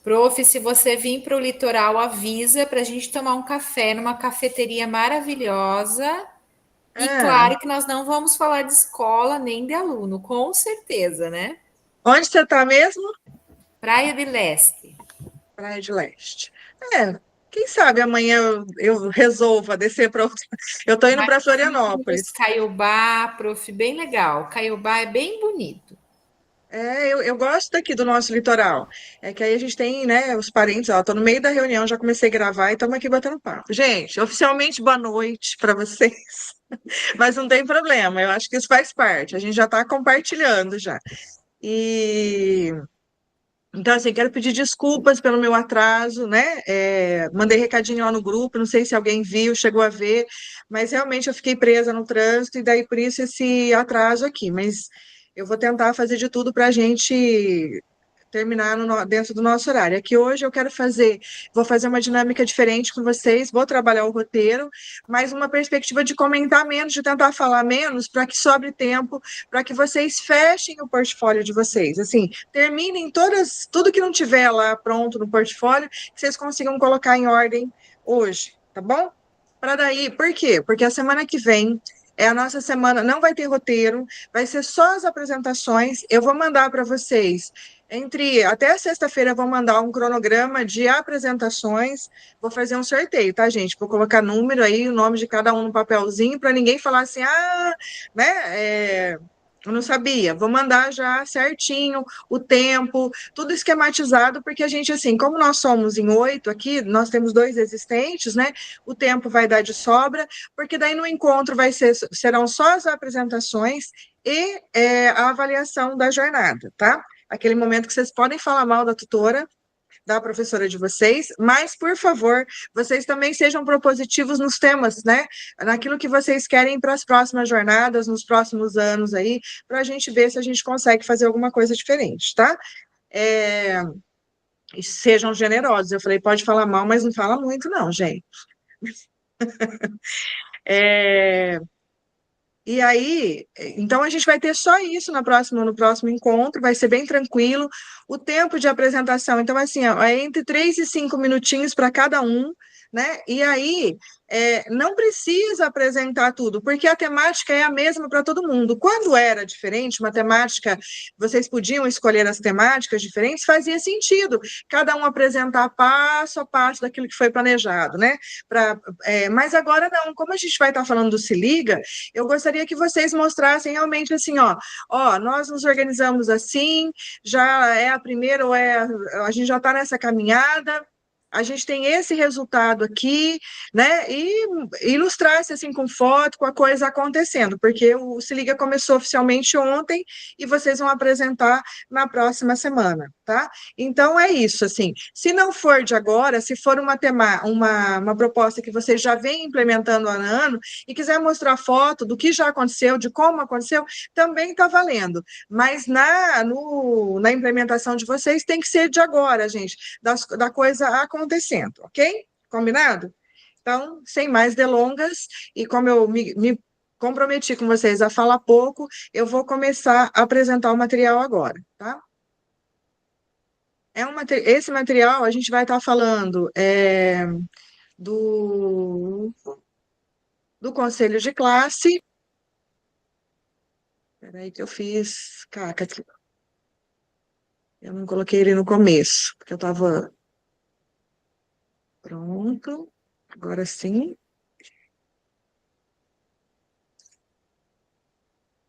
Prof, se você vir para o litoral, avisa para a gente tomar um café numa cafeteria maravilhosa. E É. claro que nós não vamos falar de escola nem de aluno, com certeza, né? Onde você está mesmo? Praia de Leste. Praia de Leste. É, quem sabe amanhã eu resolva descer para outra. Eu estou indo para Marquinhos, Florianópolis. Caiobá, prof, bem legal. Caiobá é bem bonito. É, eu gosto daqui do nosso litoral. É que aí a gente tem, né, os parentes, ó, tô no meio da reunião, já comecei a gravar e estamos aqui batendo papo. Gente, oficialmente boa noite para vocês, mas não tem problema, eu acho que isso faz parte, a gente já está compartilhando já. E então, assim, quero pedir desculpas pelo meu atraso, né? Mandei recadinho lá no grupo, não sei se alguém viu, chegou a ver, mas realmente eu fiquei presa no trânsito e daí por isso esse atraso aqui. Mas eu vou tentar fazer de tudo para a gente terminar dentro do nosso horário. Aqui hoje eu quero vou fazer uma dinâmica diferente com vocês, vou trabalhar o roteiro, mas uma perspectiva de comentar menos, de tentar falar menos, para que sobre tempo, para que vocês fechem o portfólio de vocês. Assim, terminem tudo que não tiver lá pronto no portfólio, que vocês consigam colocar em ordem hoje, tá bom? Para daí, por quê? Porque a semana que vem é a nossa semana, não vai ter roteiro, vai ser só as apresentações. Eu vou mandar para vocês até sexta-feira, eu vou mandar um cronograma de apresentações. Vou fazer um sorteio, tá, gente? Vou colocar número aí, o nome de cada um no papelzinho, para ninguém falar assim, né? Eu não sabia. Vou mandar já certinho o tempo, tudo esquematizado, porque a gente, assim, como nós somos em 8 aqui, nós temos 2 existentes, né? O tempo vai dar de sobra, porque daí no encontro serão só as apresentações e a avaliação da jornada, tá? Aquele momento que vocês podem falar mal da tutora, da professora de vocês, mas, por favor, vocês também sejam propositivos nos temas, né? Naquilo que vocês querem para as próximas jornadas, nos próximos anos aí, para a gente ver se a gente consegue fazer alguma coisa diferente, tá? É, e sejam generosos. Eu falei, pode falar mal, mas não fala muito, não, gente. É, e aí, então a gente vai ter só isso no próximo encontro, vai ser bem tranquilo. O tempo de apresentação, então, assim, ó, é entre 3 e 5 minutinhos para cada um, né? E aí, não precisa apresentar tudo, porque a temática é a mesma para todo mundo. Quando era diferente, uma temática, vocês podiam escolher as temáticas diferentes, fazia sentido cada um apresentar passo a passo daquilo que foi planejado, né? Mas agora não, como a gente vai estar falando do Se Liga, eu gostaria que vocês mostrassem realmente assim, ó, nós nos organizamos assim, já é a primeira, a gente já está nessa caminhada, a gente tem esse resultado aqui, né? E ilustrar-se assim com foto, com a coisa acontecendo, porque o Se Liga começou oficialmente ontem e vocês vão apresentar na próxima semana, tá? Então é isso, assim. Se não for de agora, se for uma proposta que vocês já vêm implementando ano a ano e quiser mostrar foto do que já aconteceu, de como aconteceu, também está valendo. Mas na implementação de vocês tem que ser de agora, gente, da coisa acontecendo, ok? Combinado? Então, sem mais delongas, e como eu me comprometi com vocês a falar pouco, eu vou começar a apresentar o material agora, tá? Esse material a gente vai estar falando do, do conselho de classe. Peraí que eu fiz. Caca, eu não coloquei ele no começo, porque eu estava pronto. Agora sim.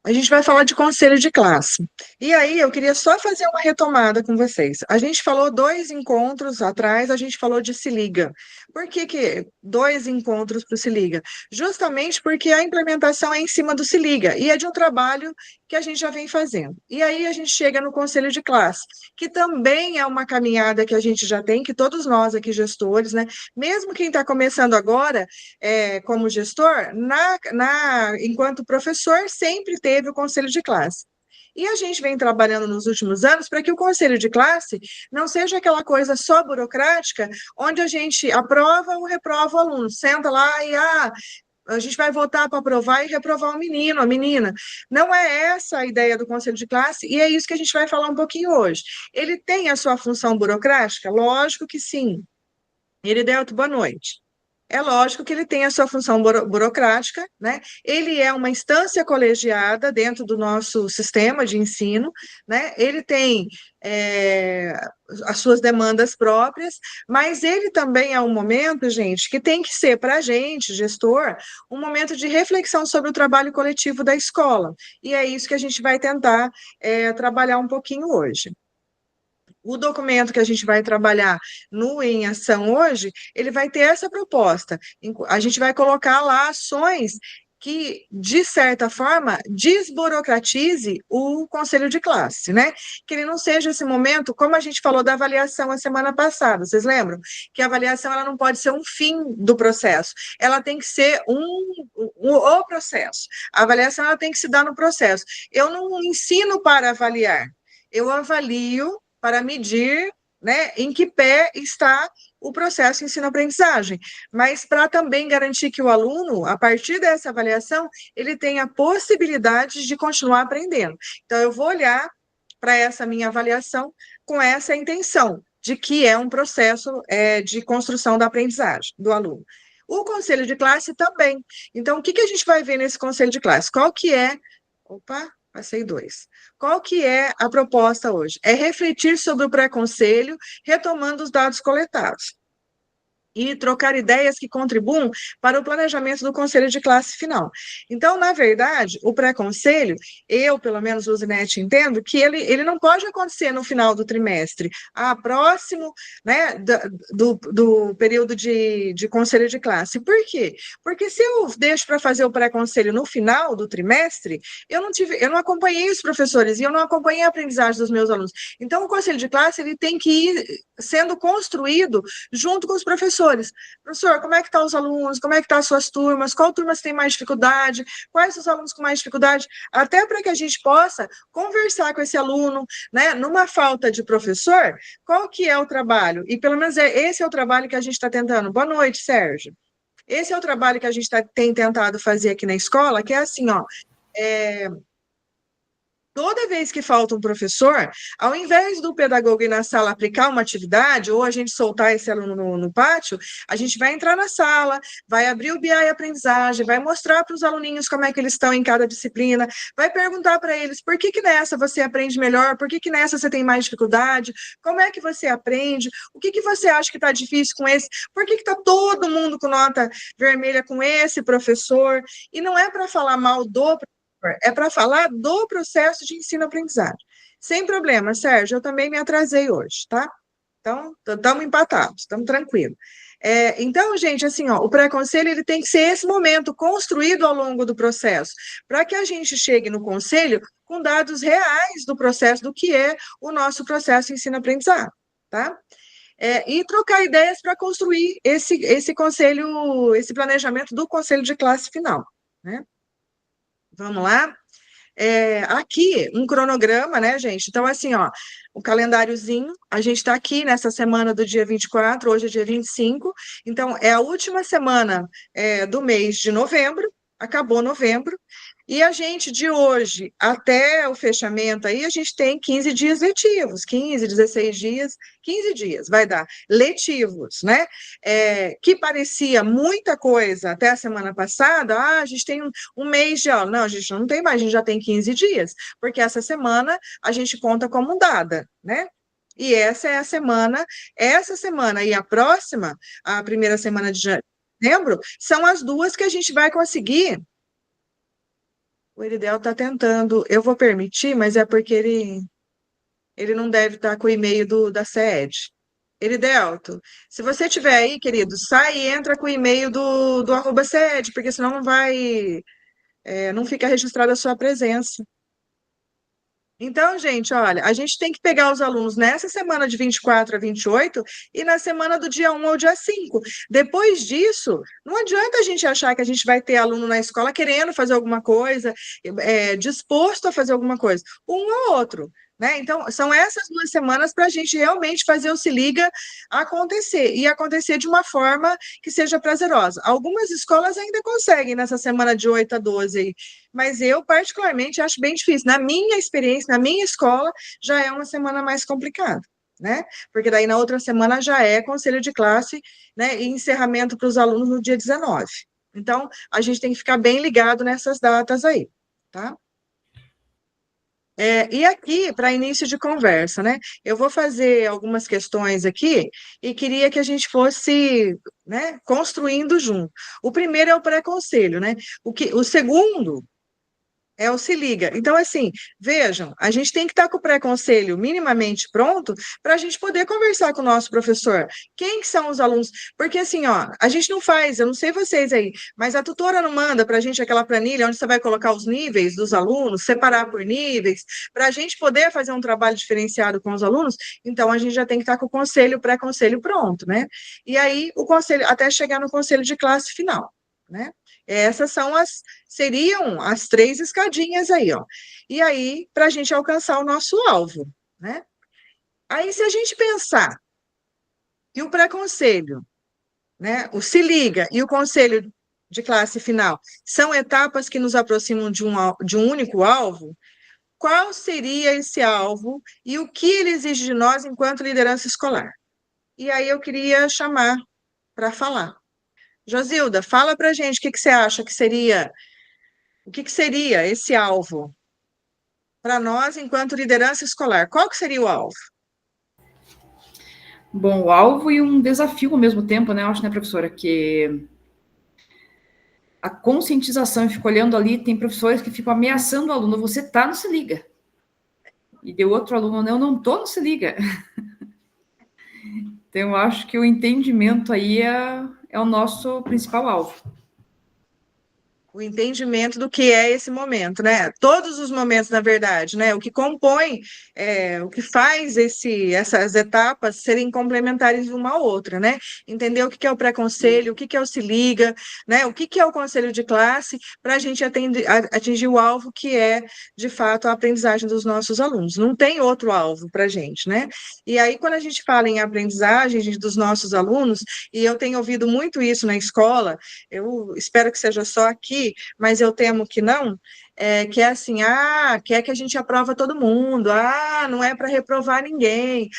A gente vai falar de conselho de classe. E aí, eu queria só fazer uma retomada com vocês. A gente falou 2 encontros atrás, a gente falou de Se Liga. Por que 2 encontros para o Se Liga? Justamente porque a implementação é em cima do Se Liga, e é de um trabalho que a gente já vem fazendo. E aí a gente chega no conselho de classe, que também é uma caminhada que a gente já tem, que todos nós aqui, gestores, né? Mesmo quem está começando agora, como gestor, enquanto professor, sempre teve o conselho de classe. E a gente vem trabalhando nos últimos anos para que o conselho de classe não seja aquela coisa só burocrática, onde a gente aprova ou reprova o aluno, senta lá e a gente vai votar para aprovar e reprovar o menino, a menina. Não é essa a ideia do conselho de classe, e é isso que a gente vai falar um pouquinho hoje. Ele tem a sua função burocrática? Lógico que sim. Iridelto, boa noite. É lógico que ele tem a sua função burocrática, né? Ele é uma instância colegiada dentro do nosso sistema de ensino, né? Ele tem é, as suas demandas próprias, mas ele também é um momento, gente, que tem que ser para a gente, gestor, um momento de reflexão sobre o trabalho coletivo da escola. E é isso que a gente vai tentar trabalhar um pouquinho hoje. O documento que a gente vai trabalhar no Em Ação hoje, ele vai ter essa proposta. A gente vai colocar lá ações que, de certa forma, desburocratize o conselho de classe, né? Que ele não seja esse momento, como a gente falou da avaliação a semana passada, vocês lembram? Que a avaliação ela não pode ser um fim do processo, ela tem que ser o processo. A avaliação ela tem que se dar no processo. Eu não ensino para avaliar, eu avalio para medir, né, em que pé está o processo ensino-aprendizagem, mas para também garantir que o aluno, a partir dessa avaliação, ele tenha possibilidade de continuar aprendendo. Então, eu vou olhar para essa minha avaliação com essa intenção, de que é um processo de construção da aprendizagem do aluno. O conselho de classe também. Então, o que a gente vai ver nesse conselho de classe? Qual que é... Opa, passei dois. Qual que é a proposta hoje? É refletir sobre o pré-conselho, retomando os dados coletados e trocar ideias que contribuam para o planejamento do conselho de classe final. Então, na verdade, o pré-conselho, eu, pelo menos, Luzinete, entendo que ele não pode acontecer no final do trimestre, próximo, né, do período de conselho de classe. Por quê? Porque se eu deixo para fazer o pré-conselho no final do trimestre, eu não acompanhei os professores e eu não acompanhei a aprendizagem dos meus alunos. Então, o conselho de classe ele tem que ir sendo construído junto com os professores. Professor, como é que estão os alunos? Como é que estão as suas turmas? Qual turma tem mais dificuldade? Quais os alunos com mais dificuldade? Até para que a gente possa conversar com esse aluno, né? Numa falta de professor, qual que é o trabalho? E pelo menos esse é o trabalho que a gente está tentando. Boa noite, Sérgio. Esse é o trabalho que a gente tem tentado fazer aqui na escola, que é assim, ó, toda vez que falta um professor, ao invés do pedagogo ir na sala aplicar uma atividade, ou a gente soltar esse aluno no pátio, a gente vai entrar na sala, vai abrir o BI aprendizagem, vai mostrar para os aluninhos como é que eles estão em cada disciplina, vai perguntar para eles por que nessa você aprende melhor, por que nessa você tem mais dificuldade, como é que você aprende, o que você acha que está difícil com esse, por que está todo mundo com nota vermelha com esse professor, e não é para falar mal do é para falar do processo de ensino-aprendizagem. Sem problema, Sérgio, eu também me atrasei hoje, tá? Então, estamos empatados, estamos tranquilos. Então, gente, assim, ó, o pré-conselho ele tem que ser esse momento construído ao longo do processo, para que a gente chegue no conselho com dados reais do processo, do que é o nosso processo de ensino-aprendizagem, tá? E trocar ideias para construir esse conselho, esse planejamento do conselho de classe final, né? Vamos lá? Aqui, um cronograma, né, gente? Então, assim, ó, o calendáriozinho, a gente está aqui nessa semana do dia 24, hoje é dia 25, então, é a última semana do mês de novembro, acabou novembro, e a gente, de hoje até o fechamento aí, a gente tem 15 dias letivos, 15, 16 dias, 15 dias, vai dar, letivos, né? Que parecia muita coisa até a semana passada, a gente tem um mês de aula. Não, a gente não tem mais, a gente já tem 15 dias, porque essa semana a gente conta como dada, né? E essa semana e a próxima, a primeira semana de dezembro, são as duas que a gente vai conseguir. O Eridel está tentando, eu vou permitir, mas é porque ele não deve estar com o e-mail da SED. Eridelto, se você tiver aí, querido, sai e entra com o e-mail do arroba SED, porque senão não vai, não fica registrada a sua presença. Então, gente, olha, a gente tem que pegar os alunos nessa semana de 24 a 28 e na semana do dia 1 ao dia 5. Depois disso, não adianta a gente achar que a gente vai ter aluno na escola querendo fazer alguma coisa, disposto a fazer alguma coisa. Um ou outro, né? Então, são essas 2 semanas para a gente realmente fazer o Se Liga acontecer, e acontecer de uma forma que seja prazerosa. Algumas escolas ainda conseguem nessa semana de 8 a 12 aí, mas eu, particularmente, acho bem difícil. Na minha experiência, na minha escola, já é uma semana mais complicada, né? Porque daí na outra semana já é conselho de classe, né? E encerramento para os alunos no dia 19. Então, a gente tem que ficar bem ligado nessas datas aí, tá? E aqui, para início de conversa, né? Eu vou fazer algumas questões aqui e queria que a gente fosse, né, construindo junto. O primeiro é o pré-conselho, né? O segundo é o Se Liga. Então, assim, vejam, a gente tem que estar com o pré-conselho minimamente pronto para a gente poder conversar com o nosso professor. Quem que são os alunos? Porque, assim, ó, a gente não faz, eu não sei vocês aí, mas a tutora não manda para a gente aquela planilha onde você vai colocar os níveis dos alunos, separar por níveis, para a gente poder fazer um trabalho diferenciado com os alunos. Então, a gente já tem que estar com o conselho, o pré-conselho pronto, né? E aí, o conselho, até chegar no conselho de classe final, né? Essas seriam as 3 escadinhas aí, ó. E aí, para a gente alcançar o nosso alvo, né? Aí, se a gente pensar que o pré-conselho, né, o Se Liga e o conselho de classe final são etapas que nos aproximam de um único alvo, qual seria esse alvo e o que ele exige de nós enquanto liderança escolar? E aí eu queria chamar para falar. Josilda, fala para a gente o que você acha que seria. O que seria esse alvo para nós enquanto liderança escolar? Qual que seria o alvo? Bom, o alvo e um desafio ao mesmo tempo, né? Eu acho, né, professora, que a conscientização, fica olhando ali, tem professores que ficam ameaçando o aluno, você tá no Se Liga. E deu outro aluno, eu não tô no Se Liga. Então, eu acho que o entendimento aí é o nosso principal alvo. O entendimento do que é esse momento, né? Todos os momentos, na verdade, né? O que compõe, o que faz essas etapas serem complementares uma à outra, né? Entender o que é o pré-conselho, o que é o Se Liga, né? O que é o conselho de classe, para a gente atingir o alvo que é, de fato, a aprendizagem dos nossos alunos. Não tem outro alvo para a gente, né? E aí, quando a gente fala em aprendizagem dos nossos alunos, e eu tenho ouvido muito isso na escola, eu espero que seja só aqui, mas eu temo que não, que é assim, quer que a gente aprova todo mundo, não é para reprovar ninguém,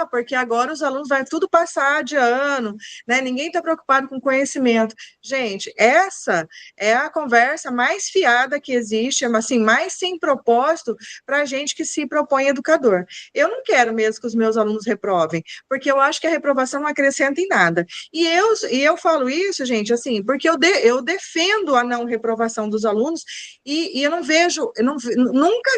porque agora os alunos vão tudo passar de ano, né? Ninguém está preocupado com conhecimento. Gente, essa é a conversa mais fiada que existe, assim, mais sem propósito para a gente que se propõe educador. Eu não quero mesmo que os meus alunos reprovem, porque eu acho que a reprovação não acrescenta em nada. E eu falo isso, gente, assim, porque eu defendo a não reprovação dos alunos e eu não vejo, nunca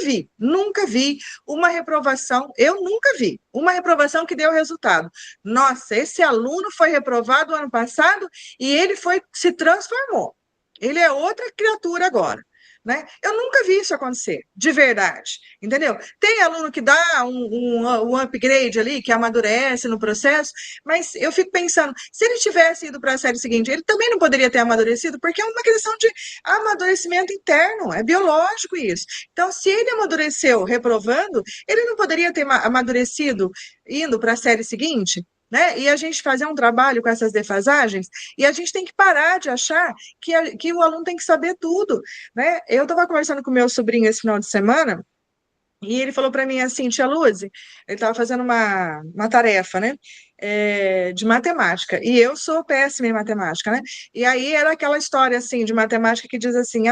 vi uma reprovação, eu nunca vi uma reprovação que deu resultado. Nossa, esse aluno foi reprovado ano passado e ele se transformou. Ele é outra criatura agora. Né? Eu nunca vi isso acontecer, de verdade, entendeu? Tem aluno que dá um upgrade ali, que amadurece no processo, mas eu fico pensando, se ele tivesse ido para a série seguinte, ele também não poderia ter amadurecido, porque é uma questão de amadurecimento interno, é biológico isso. Então, se ele amadureceu reprovando, ele não poderia ter amadurecido indo para a série seguinte? Né? E a gente fazer um trabalho com essas defasagens, e a gente tem que parar de achar que o aluno tem que saber tudo. Né? Eu estava conversando com meu sobrinho esse final de semana, e ele falou para mim assim, tia Luzi, ele estava fazendo uma tarefa, né, de matemática, e eu sou péssima em matemática, né, e aí era aquela história, assim, de matemática que diz assim,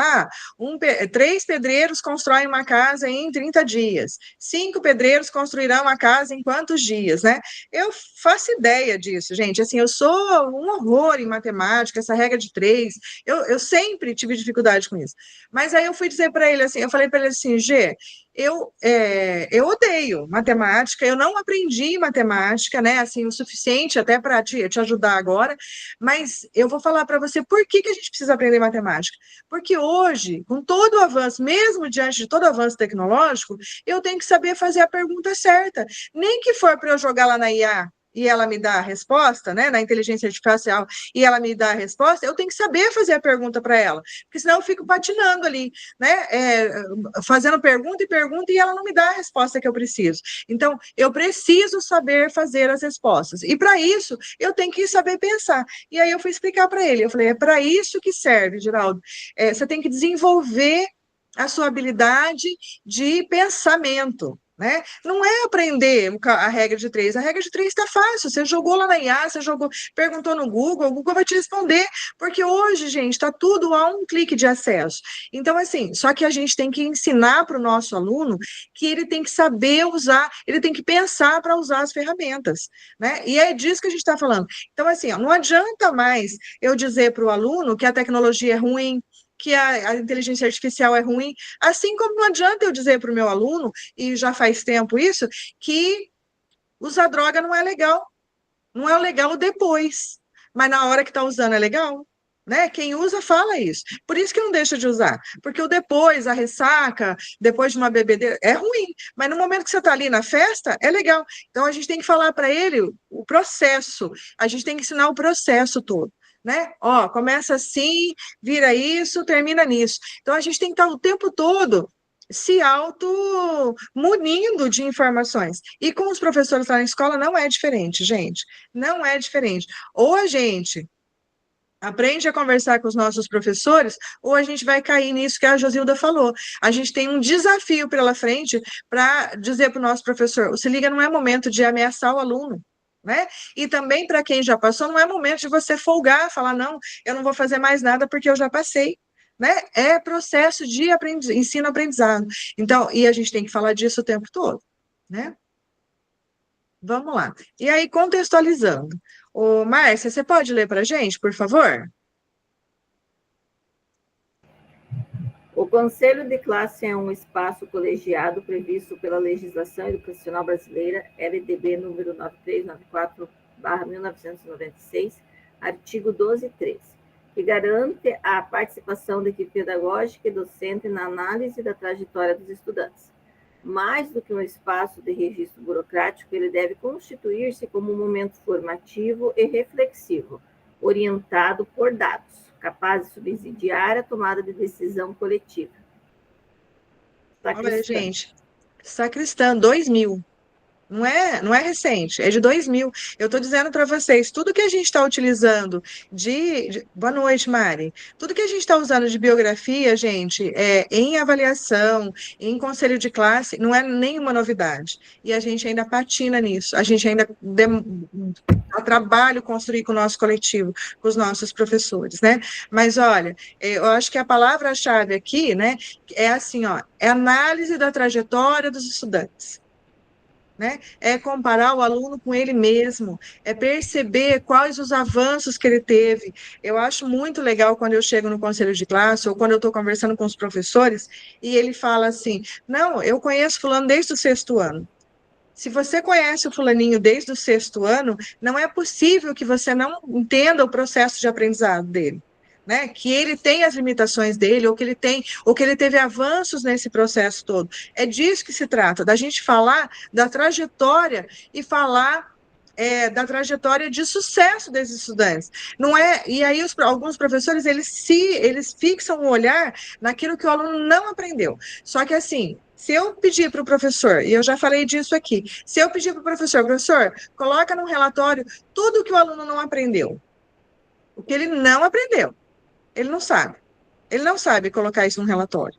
3 pedreiros constroem uma casa em 30 dias, 5 pedreiros construirão a casa em quantos dias, né, eu faço ideia disso, gente, assim, eu sou um horror em matemática, essa regra de 3, eu sempre tive dificuldade com isso, mas aí eu fui dizer para ele assim, eu falei para ele assim, Gê, eu odeio matemática, eu não aprendi matemática, né, assim, o suficiente até para te ajudar agora, mas eu vou falar para você por que a gente precisa aprender matemática. Porque hoje, com todo o avanço, mesmo diante de todo o avanço tecnológico, eu tenho que saber fazer a pergunta certa. Nem que for para eu jogar lá na IA, e ela me dá a resposta, né, na inteligência artificial, e ela me dá a resposta, eu tenho que saber fazer a pergunta para ela, porque senão eu fico patinando ali, né, fazendo pergunta e ela não me dá a resposta que eu preciso. Então, eu preciso saber fazer as respostas, e para isso, eu tenho que saber pensar. E aí eu fui explicar para ele, eu falei, é para isso que serve, Geraldo, você tem que desenvolver a sua habilidade de pensamento, né? Não é aprender a regra de três. A regra de três está fácil. Você jogou lá na IA, você jogou, perguntou no Google, o Google vai te responder, porque hoje, gente, está tudo a um clique de acesso. Então, assim, só que a gente tem que ensinar para o nosso aluno que ele tem que saber usar, ele tem que pensar para usar as ferramentas, né? E é disso que a gente está falando. Então, assim, ó, não adianta mais eu dizer para o aluno que a tecnologia é ruim, que a inteligência artificial é ruim, assim como não adianta eu dizer para o meu aluno, e já faz tempo isso, que usar droga não é legal. Não é legal depois, mas na hora que está usando é legal. Né? Quem usa fala isso. Por isso que não deixa de usar. Porque o depois, a ressaca, depois de uma bebedeira, é ruim. Mas no momento que você está ali na festa, é legal. Então a gente tem que falar para ele o processo. A gente tem que ensinar o processo todo. Né? Ó, começa assim, vira isso, termina nisso. Então a gente tem que estar o tempo todo se auto-munindo de informações. E com os professores lá na escola não é diferente, gente. Não é diferente. Ou a gente aprende a conversar com os nossos professores, ou a gente vai cair nisso que a Josilda falou. A gente tem um desafio pela frente para dizer para o nosso professor, se liga, não é momento de ameaçar o aluno. Né? E também para quem já passou, não é momento de você folgar, falar, não, eu não vou fazer mais nada porque eu já passei. Né? É processo de ensino-aprendizado. Então, e a gente tem que falar disso o tempo todo. Né? Vamos lá. E aí, contextualizando. Ô, Márcia, você pode ler para a gente, por favor? O Conselho de Classe é um espaço colegiado previsto pela legislação educacional brasileira, LDB número 9394/1996, artigo 12.3, que garante a participação da equipe pedagógica e docente na análise da trajetória dos estudantes. Mais do que um espaço de registro burocrático, ele deve constituir-se como um momento formativo e reflexivo, orientado por dados, capaz de subsidiar a tomada de decisão coletiva. Sacristã. Olha, gente, Sacristã, 2000. Não é recente, é de 2000. Eu estou dizendo para vocês, tudo que a gente está utilizando Boa noite, Mari. Tudo que a gente está usando de biografia, gente, em avaliação, em conselho de classe, não é nenhuma novidade. E a gente ainda patina nisso. A gente ainda dá trabalho construir com o nosso coletivo, com os nossos professores, né? Mas, olha, eu acho que a palavra-chave aqui, né, é assim, ó, é análise da trajetória dos estudantes. Né? É comparar o aluno com ele mesmo, é perceber quais os avanços que ele teve. Eu acho muito legal quando eu chego no conselho de classe ou quando eu estou conversando com os professores e ele fala assim, não, eu conheço fulano desde o 6º ano. Se você conhece o fulaninho desde o 6º ano, não é possível que você não entenda o processo de aprendizado dele. Né, que ele tem as limitações dele, ou que ele teve avanços nesse processo todo. É disso que se trata, da gente falar da trajetória e falar da trajetória de sucesso desses estudantes. Não é? E aí alguns professores eles fixam o olhar naquilo que o aluno não aprendeu. Só que assim, se eu pedir para o professor, e eu já falei disso aqui, se eu pedir para o professor, coloca num relatório tudo que o aluno não aprendeu, o que ele não aprendeu. Ele não sabe. Ele não sabe colocar isso num relatório.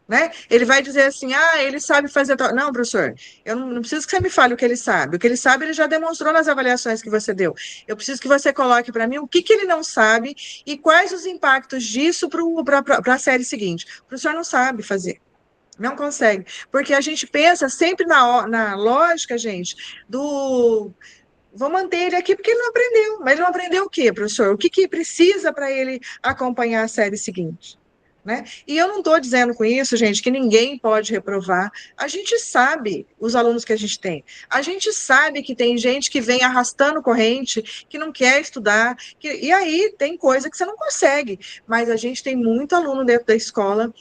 Né? Ele vai dizer assim, ele sabe fazer... Não, professor, eu não preciso que você me fale o que ele sabe. O que ele sabe, ele já demonstrou nas avaliações que você deu. Eu preciso que você coloque para mim o que ele não sabe e quais os impactos disso para a série seguinte. O professor não sabe fazer. Não consegue. Porque a gente pensa sempre na lógica, gente, vou manter ele aqui porque ele não aprendeu. Mas ele não aprendeu o quê, professor? O que precisa para ele acompanhar a série seguinte? Né? E eu não estou dizendo com isso, gente, que ninguém pode reprovar. A gente sabe os alunos que a gente tem. A gente sabe que tem gente que vem arrastando corrente, que não quer estudar. E aí tem coisa que você não consegue. Mas a gente tem muito aluno dentro da escola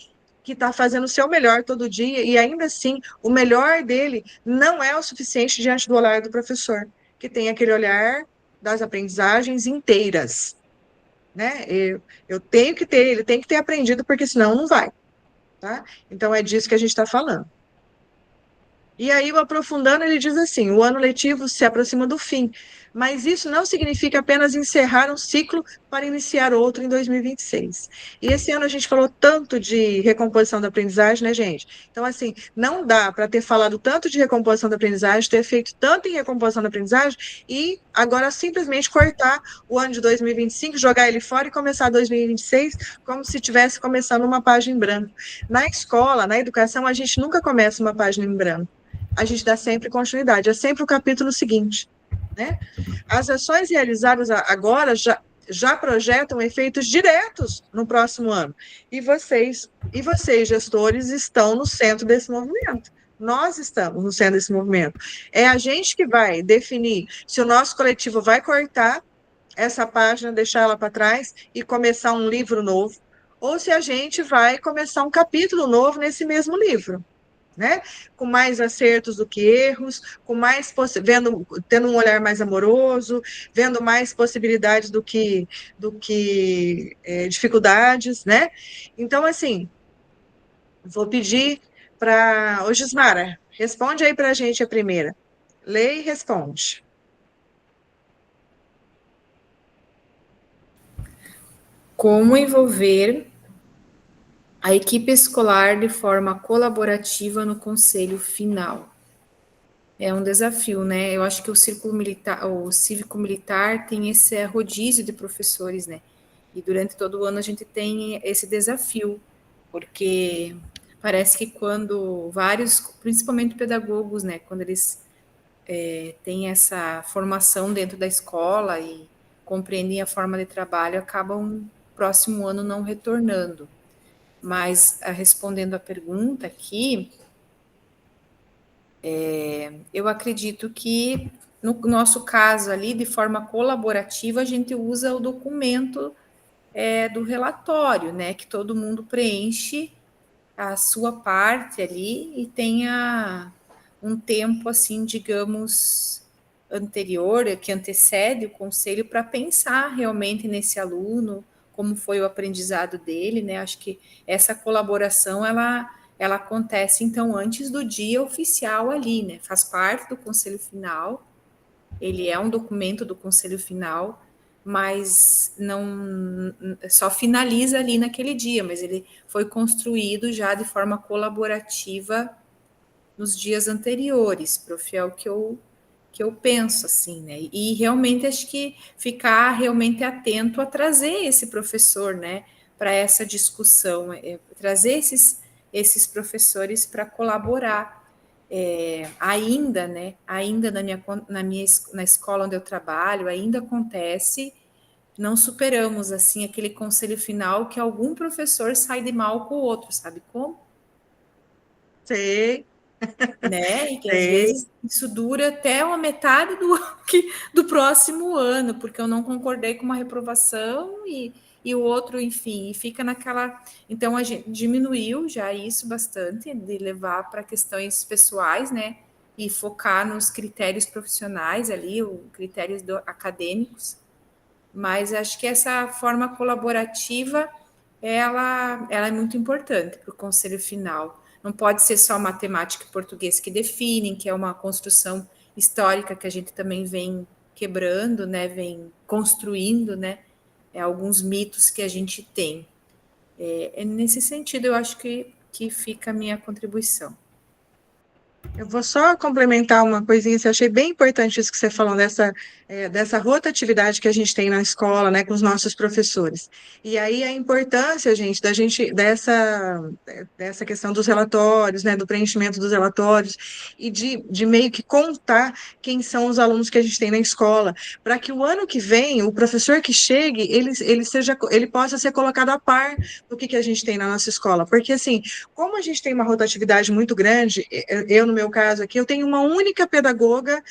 que está fazendo o seu melhor todo dia, e ainda assim, o melhor dele não é o suficiente diante do olhar do professor. que tem aquele olhar das aprendizagens inteiras, né? Eu tenho que ter, ele tem que ter aprendido, porque senão não vai, tá? Então é disso que a gente está falando. E aí, o aprofundando, ele diz assim: o ano letivo se aproxima do fim, mas isso não significa apenas encerrar um ciclo para iniciar outro em 2026. E esse ano a gente falou tanto de recomposição da aprendizagem, né, gente? Então, assim, não dá para ter falado tanto de recomposição da aprendizagem, ter feito tanto em recomposição da aprendizagem e agora simplesmente cortar o ano de 2025, jogar ele fora e começar 2026 como se estivesse começando uma página em branco. Na escola, na educação, a gente nunca começa uma página em branco, a gente dá sempre continuidade, é sempre o capítulo seguinte, né? As ações realizadas agora já projetam efeitos diretos no próximo ano. E vocês, gestores, estão no centro desse movimento. Nós estamos no centro desse movimento. É a gente que vai definir se o nosso coletivo vai cortar essa página, deixar ela para trás e começar um livro novo, ou se a gente vai começar um capítulo novo nesse mesmo livro, né? Com mais acertos do que erros, com mais tendo um olhar mais amoroso, vendo mais possibilidades do que dificuldades, né? Então, assim, vou pedir para o Gismara, responde aí para a gente a primeira. Lê e responde. Como envolver a equipe escolar de forma colaborativa no conselho final? É um desafio, né? Eu acho que o círculo militar, o cívico-militar tem esse rodízio de professores, né? E durante todo o ano a gente tem esse desafio, porque parece que quando vários, principalmente pedagogos, né, quando eles têm essa formação dentro da escola e compreendem a forma de trabalho, acabam próximo ano não retornando. Mas respondendo a pergunta aqui, eu acredito que no nosso caso ali, de forma colaborativa, a gente usa o documento do relatório, né? Que todo mundo preenche a sua parte ali e tenha um tempo, assim, digamos, anterior, que antecede o conselho, para pensar realmente nesse aluno, como foi o aprendizado dele, né? Acho que essa colaboração, ela acontece, então, antes do dia oficial ali, né? Faz parte do conselho final, ele é um documento do conselho final, mas não só finaliza ali naquele dia, mas ele foi construído já de forma colaborativa nos dias anteriores, prof, é o que eu penso, assim, né? E realmente acho que ficar realmente atento a trazer esse professor, né, para essa discussão, trazer esses professores para colaborar. Ainda, né, ainda na escola onde eu trabalho, ainda acontece, não superamos, assim, aquele conselho final que algum professor sai de mal com o outro, sabe como? Sei, Né? E que às sei. vezes isso dura até uma metade do próximo ano, porque eu não concordei com uma reprovação e o outro, enfim, e fica naquela. Então a gente diminuiu já isso bastante, de levar para questões pessoais, né? E focar nos critérios profissionais ali, os critérios acadêmicos. Mas acho que essa forma colaborativa ela é muito importante para o conselho final. Não pode ser só matemática e português que definem, que é uma construção histórica que a gente também vem quebrando, né, vem construindo, né, alguns mitos que a gente tem. Nesse sentido, eu acho que fica a minha contribuição. Eu vou só complementar uma coisinha, eu achei bem importante isso que você falou, dessa rotatividade que a gente tem na escola, né, com os nossos professores. E aí a importância, gente, dessa questão dos relatórios, né, do preenchimento dos relatórios, e de meio que contar quem são os alunos que a gente tem na escola, para que o ano que vem, o professor que chegue, ele possa ser colocado a par do que a gente tem na nossa escola. Porque, assim, como a gente tem uma rotatividade muito grande, eu no meu caso aqui, eu tenho uma única pedagoga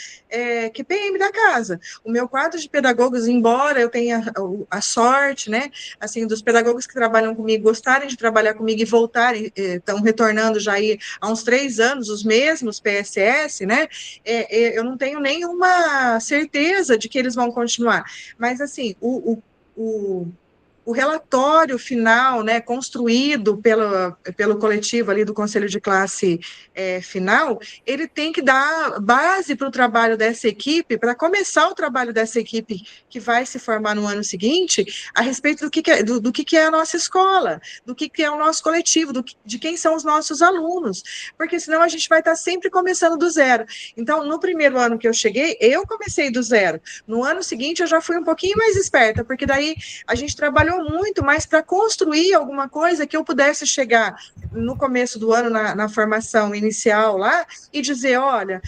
que é PM da casa. O meu quadro de pedagogos, embora eu tenha a sorte, né, assim, dos pedagogos que trabalham comigo gostarem de trabalhar comigo e voltarem, estão retornando já aí há uns 3 anos, os mesmos PSS, né, eu não tenho nenhuma certeza de que eles vão continuar. Mas, assim, o relatório final, né, construído pelo coletivo ali do Conselho de Classe final, ele tem que dar base para o trabalho dessa equipe, para começar o trabalho dessa equipe que vai se formar no ano seguinte, a respeito do que é a nossa escola, do que é o nosso coletivo, de quem são os nossos alunos, porque senão a gente vai estar sempre começando do zero. Então, no primeiro ano que eu cheguei, eu comecei do zero. No ano seguinte, eu já fui um pouquinho mais esperta, porque daí a gente trabalhou muito mais para construir alguma coisa que eu pudesse chegar no começo do ano, na formação inicial lá, e dizer, olha,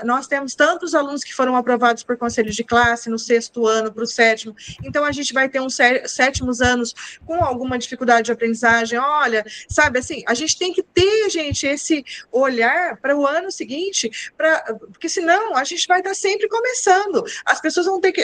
nós temos tantos alunos que foram aprovados por conselho de classe no 6º ano para o 7º, então a gente vai ter uns 7º anos com alguma dificuldade de aprendizagem, olha, sabe, assim, a gente tem que ter, gente, esse olhar para o ano seguinte, porque senão a gente vai estar sempre começando, as pessoas vão ter que,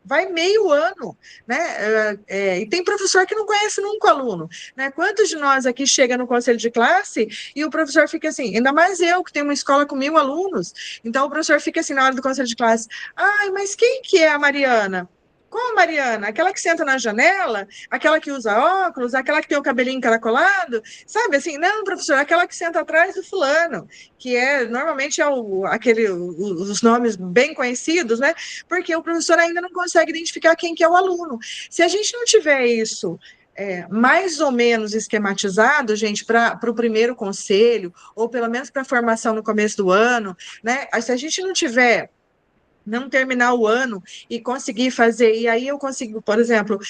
vai meio ano, né, e tem professor que não conhece nunca o aluno, né? Quantos de nós aqui chega no conselho de classe e o professor fica assim, ainda mais eu, que tenho uma escola com 1000 alunos, então o professor fica assim na hora do conselho de classe, ai, mas quem que é a Mariana? Qual a Mariana? Aquela que senta na janela? Aquela que usa óculos? Aquela que tem o cabelinho encaracolado? Sabe assim? Não, professor, aquela que senta atrás do fulano, que normalmente os nomes bem conhecidos, né? Porque o professor ainda não consegue identificar quem que é o aluno. Se a gente não tiver isso mais ou menos esquematizado, gente, para o primeiro conselho, ou pelo menos para a formação no começo do ano, né? Se a gente não terminar o ano e conseguir fazer, e aí eu consigo, por exemplo,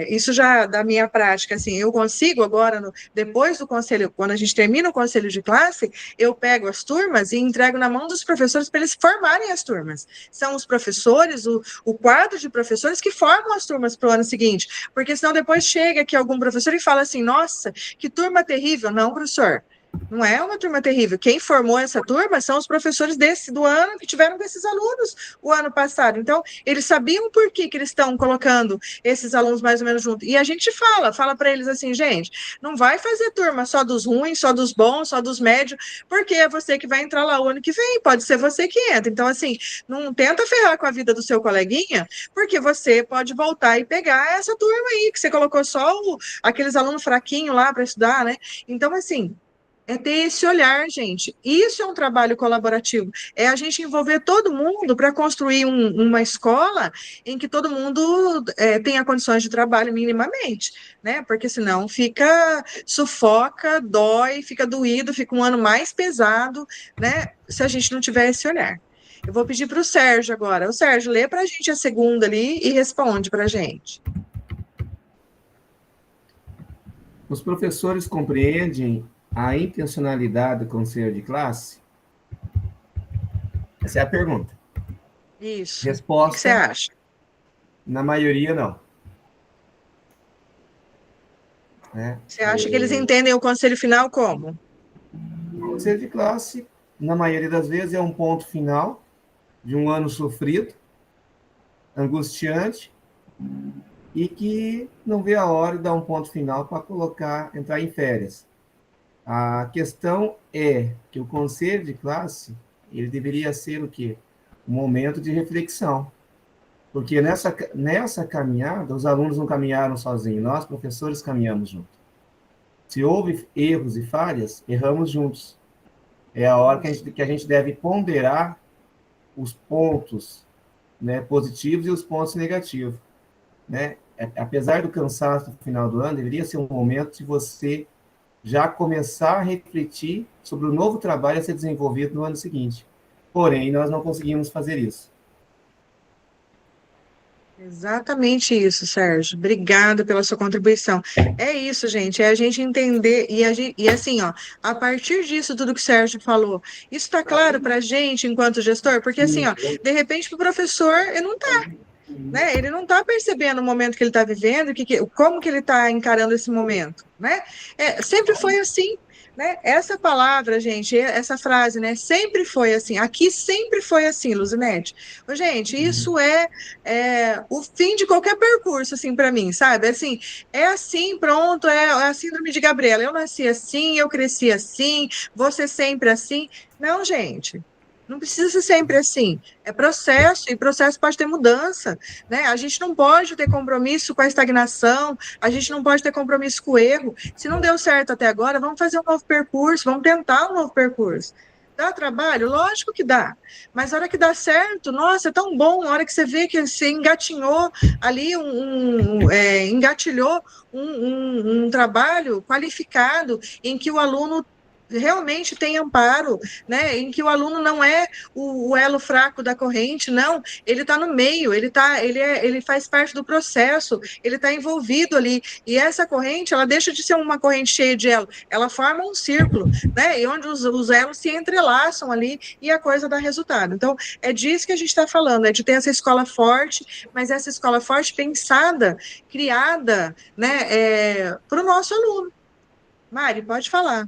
isso já da minha prática, assim, eu consigo agora, depois do conselho, quando a gente termina o conselho de classe, eu pego as turmas e entrego na mão dos professores para eles formarem as turmas. São os professores, o quadro de professores que formam as turmas para o ano seguinte, porque senão depois chega aqui algum professor e fala assim, nossa, que turma terrível. Não, professor, não é uma turma terrível. Quem formou essa turma são os professores do ano que tiveram com esses alunos o ano passado. Então, eles sabiam por que eles estão colocando esses alunos mais ou menos juntos. E a gente fala para eles assim, gente, não vai fazer turma só dos ruins, só dos bons, só dos médios, porque é você que vai entrar lá o ano que vem, pode ser você que entra. Então, assim, não tenta ferrar com a vida do seu coleguinha, porque você pode voltar e pegar essa turma aí, que você colocou só aqueles alunos fraquinhos lá para estudar, né? Então, assim, é ter esse olhar, gente. Isso é um trabalho colaborativo. É a gente envolver todo mundo para construir uma escola em que todo mundo tenha condições de trabalho minimamente, né? Porque senão sufoca, dói, fica doído, fica um ano mais pesado, né? Se a gente não tiver esse olhar. Eu vou pedir para o Sérgio agora. O Sérgio, lê para a gente a segunda ali e responde para a gente. Os professores compreendem a intencionalidade do conselho de classe? Essa é a pergunta. Isso. Resposta. O que você acha? Na maioria, não. Você acha que eles entendem o conselho final como? O conselho de classe, na maioria das vezes, é um ponto final de um ano sofrido, angustiante, e que não vê a hora de dar um ponto final para entrar em férias. A questão é que o conselho de classe, ele deveria ser o quê? Um momento de reflexão. Porque nessa caminhada, os alunos não caminharam sozinhos, nós, professores, caminhamos juntos. Se houve erros e falhas, erramos juntos. É a hora que a gente deve ponderar os pontos, né, positivos e os pontos negativos. Né? Apesar do cansaço no final do ano, deveria ser um momento de você já começar a refletir sobre o novo trabalho a ser desenvolvido no ano seguinte. Porém, nós não conseguimos fazer isso. Exatamente isso, Sérgio. Obrigada pela sua contribuição. É isso, gente, é a gente entender, e assim, ó, a partir disso, tudo que o Sérgio falou, isso está claro para a gente, enquanto gestor? Porque assim, ó, de repente, para o professor, ele não está. Né? Ele não está percebendo o momento que ele está vivendo, como que ele está encarando esse momento, né? Sempre foi assim. né? Essa palavra, gente, essa frase, né? Sempre foi assim. Aqui sempre foi assim, Luzinete. Ô, gente, isso é o fim de qualquer percurso, assim, para mim, sabe? Assim, é assim, pronto, é a síndrome de Gabriela. Eu nasci assim, eu cresci assim, você sempre assim. Não, gente. Não precisa ser sempre assim. É processo, e processo pode ter mudança, né? A gente não pode ter compromisso com a estagnação, a gente não pode ter compromisso com o erro. Se não deu certo até agora, vamos fazer um novo percurso, vamos tentar um novo percurso. Dá trabalho? Lógico que dá. Mas a hora que dá certo, nossa, é tão bom. A hora que você vê que você engatinhou ali, engatilhou um trabalho qualificado em que o aluno realmente tem amparo, né? Em que o aluno não é o elo fraco da corrente, não. Ele está no meio, ele faz parte do processo, ele está envolvido ali. E essa corrente, ela deixa de ser uma corrente cheia de elo, ela forma um círculo, né? E onde os elos se entrelaçam ali e a coisa dá resultado. Então, é disso que a gente está falando, é de ter essa escola forte, mas essa escola forte pensada, criada, né, para o nosso aluno. Mari, pode falar.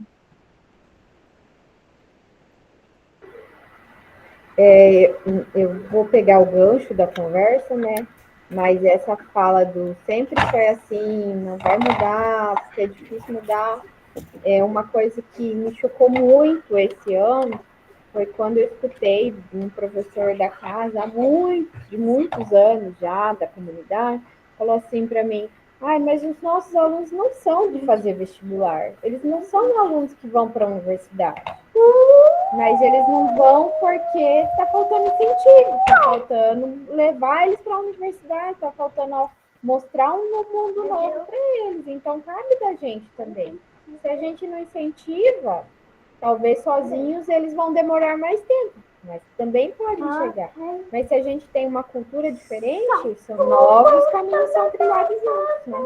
Eu vou pegar o gancho da conversa, né? Mas essa fala do sempre foi assim, não vai mudar, porque é difícil mudar, é uma coisa que me chocou muito esse ano, foi quando eu escutei de um professor da casa, de muitos anos já, da comunidade, falou assim para mim, ai, mas os nossos alunos não são de fazer vestibular, eles não são alunos que vão para a universidade. Mas eles não vão porque está faltando incentivo, está faltando levar eles para a universidade, está faltando mostrar um mundo novo para eles. Então, cabe da gente também. Se a gente não incentiva, talvez sozinhos eles vão demorar mais tempo, mas também podem chegar. Mas se a gente tem uma cultura diferente, são novos caminhos são criados juntos, né?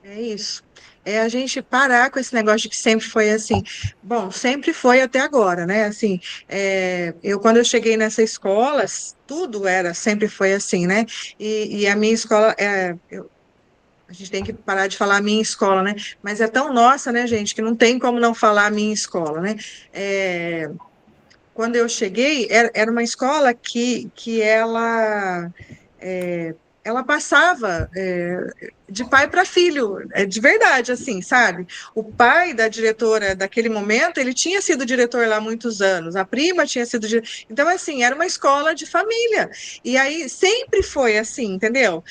É isso. É a gente parar com esse negócio de que sempre foi assim. Bom, sempre foi até agora, né? Assim, quando eu cheguei nessa escola, tudo sempre foi assim, né? E a minha escola, a gente tem que parar de falar a minha escola, né? Mas é tão nossa, né, gente, que não tem como não falar a minha escola, né? Quando eu cheguei, era uma escola que ela passava de pai para filho, de verdade, assim, sabe? O pai da diretora daquele momento, ele tinha sido diretor lá há muitos anos, a prima tinha sido então, assim, era uma escola de família, e aí sempre foi assim, entendeu?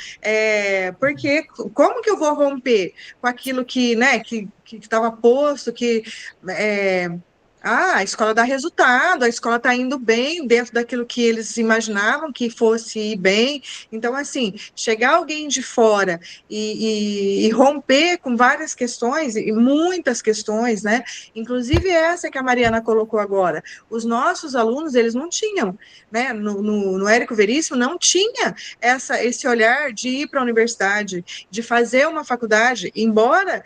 Porque como que eu vou romper com aquilo que, né, que estava posto, a escola dá resultado, a escola está indo bem dentro daquilo que eles imaginavam que fosse ir bem. Então, assim, chegar alguém de fora e romper com várias questões, e muitas questões, né? Inclusive essa que a Mariana colocou agora. Os nossos alunos, eles não tinham, né? No Érico Veríssimo, não tinha esse olhar de ir para a universidade, de fazer uma faculdade, embora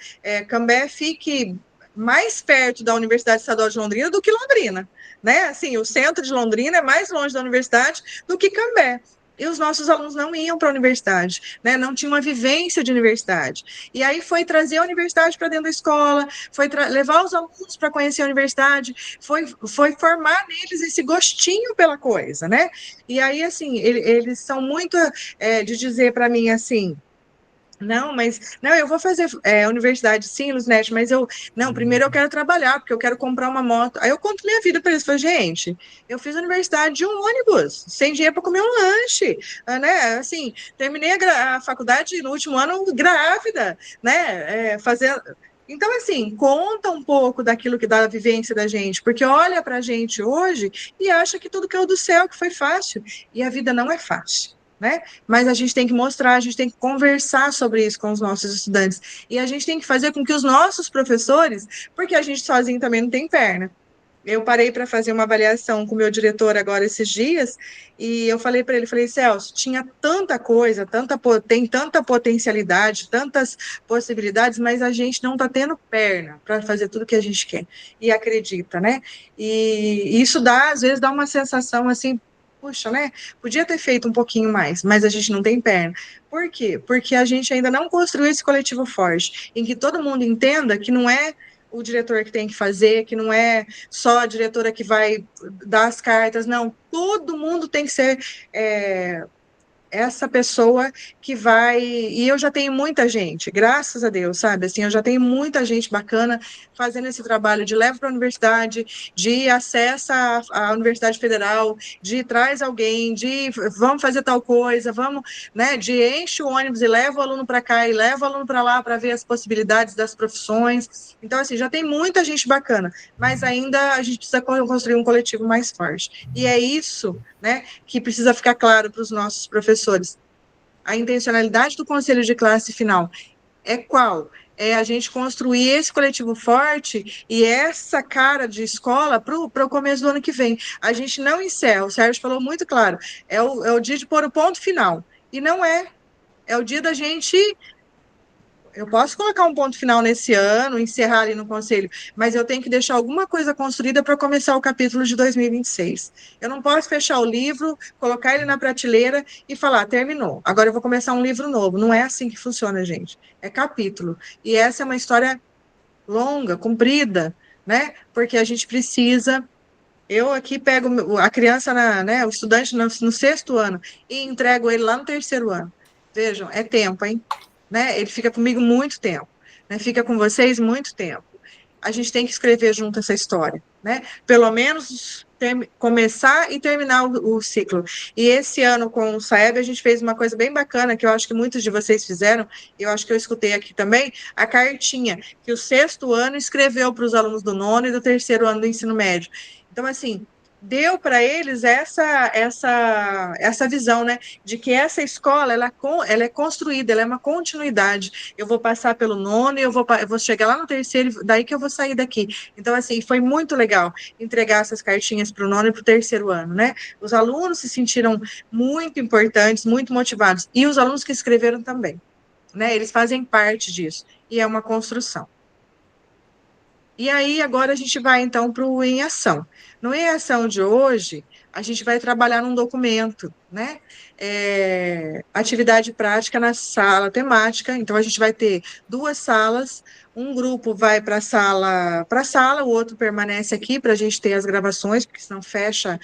Cambé fique mais perto da Universidade Estadual de Londrina do que Londrina, né? Assim, o centro de Londrina é mais longe da universidade do que Cambé. E os nossos alunos não iam para a universidade, né? Não tinham uma vivência de universidade. E aí foi trazer a universidade para dentro da escola, foi levar os alunos para conhecer a universidade, foi formar neles esse gostinho pela coisa, né? E aí, assim, eles são muito de dizer para mim assim. Não, eu vou fazer universidade sim, Luzinete, mas primeiro eu quero trabalhar, porque eu quero comprar uma moto. Aí eu conto minha vida para eles, falei, gente, eu fiz universidade de um ônibus, sem dinheiro para comer um lanche, né, assim, terminei a faculdade no último ano grávida, né, fazendo... Então, assim, conta um pouco daquilo que dá a vivência da gente, porque olha para a gente hoje e acha que tudo caiu do céu, que foi fácil, e a vida não é fácil. Né? Mas a gente tem que mostrar, a gente tem que conversar sobre isso com os nossos estudantes. E a gente tem que fazer com que os nossos professores, porque a gente sozinho também não tem perna. Eu parei para fazer uma avaliação com o meu diretor agora esses dias, e eu falei para ele, falei, Celso, tinha tanta coisa, tem tanta potencialidade, tantas possibilidades, mas a gente não está tendo perna para fazer tudo que a gente quer e acredita, né? E isso às vezes dá uma sensação assim, puxa, né? Podia ter feito um pouquinho mais, mas a gente não tem perna. Por quê? Porque a gente ainda não construiu esse coletivo forte, em que todo mundo entenda que não é o diretor que tem que fazer, que não é só a diretora que vai dar as cartas, não. Todo mundo tem que ser essa pessoa que vai. E eu já tenho muita gente, graças a Deus, sabe? Assim, eu já tenho muita gente bacana fazendo esse trabalho de leva para a universidade, de acessa a Universidade Federal, de traz alguém, de vamos fazer tal coisa, vamos, né? De enche o ônibus e leva o aluno para cá e leva o aluno para lá para ver as possibilidades das profissões. Então, assim, já tem muita gente bacana, mas ainda a gente precisa construir um coletivo mais forte. E é isso, né, que precisa ficar claro para os nossos professores. A intencionalidade do conselho de classe final é qual? É a gente construir esse coletivo forte e essa cara de escola para o começo do ano que vem. A gente não encerra, o Sérgio falou muito claro, é o dia de pôr o ponto final. E não é. É o dia da gente. Eu posso colocar um ponto final nesse ano, encerrar ali no conselho, mas eu tenho que deixar alguma coisa construída para começar o capítulo de 2026. Eu não posso fechar o livro, colocar ele na prateleira e falar, terminou. Agora eu vou começar um livro novo. Não é assim que funciona, gente. É capítulo. E essa é uma história longa, comprida, né? Porque a gente precisa. Eu aqui pego a criança, né, o estudante no sexto ano e entrego ele lá no terceiro ano. Vejam, é tempo, hein? Né? Ele fica comigo muito tempo, né? Fica com vocês muito tempo. A gente tem que escrever junto essa história, né? Pelo menos começar e terminar o ciclo. E esse ano com o Saeb a gente fez uma coisa bem bacana que eu acho que muitos de vocês fizeram, e eu acho que eu escutei aqui também, a cartinha que o sexto ano escreveu para os alunos do nono e do terceiro ano do ensino médio. Então, assim, deu para eles essa visão, né, de que essa escola ela é construída, ela é uma continuidade. Eu vou passar pelo nono e eu vou chegar lá no terceiro, daí que eu vou sair daqui. Então, assim, foi muito legal entregar essas cartinhas para o nono e para o terceiro ano, né? Os alunos se sentiram muito importantes, muito motivados, e os alunos que escreveram também, né? Eles fazem parte disso, e é uma construção. E aí, agora a gente vai, então, para o Em Ação. No Em Ação de hoje, a gente vai trabalhar num documento, né? Atividade prática na sala temática. Então, a gente vai ter duas salas. Um grupo vai para a sala, o outro permanece aqui para a gente ter as gravações, porque senão fecha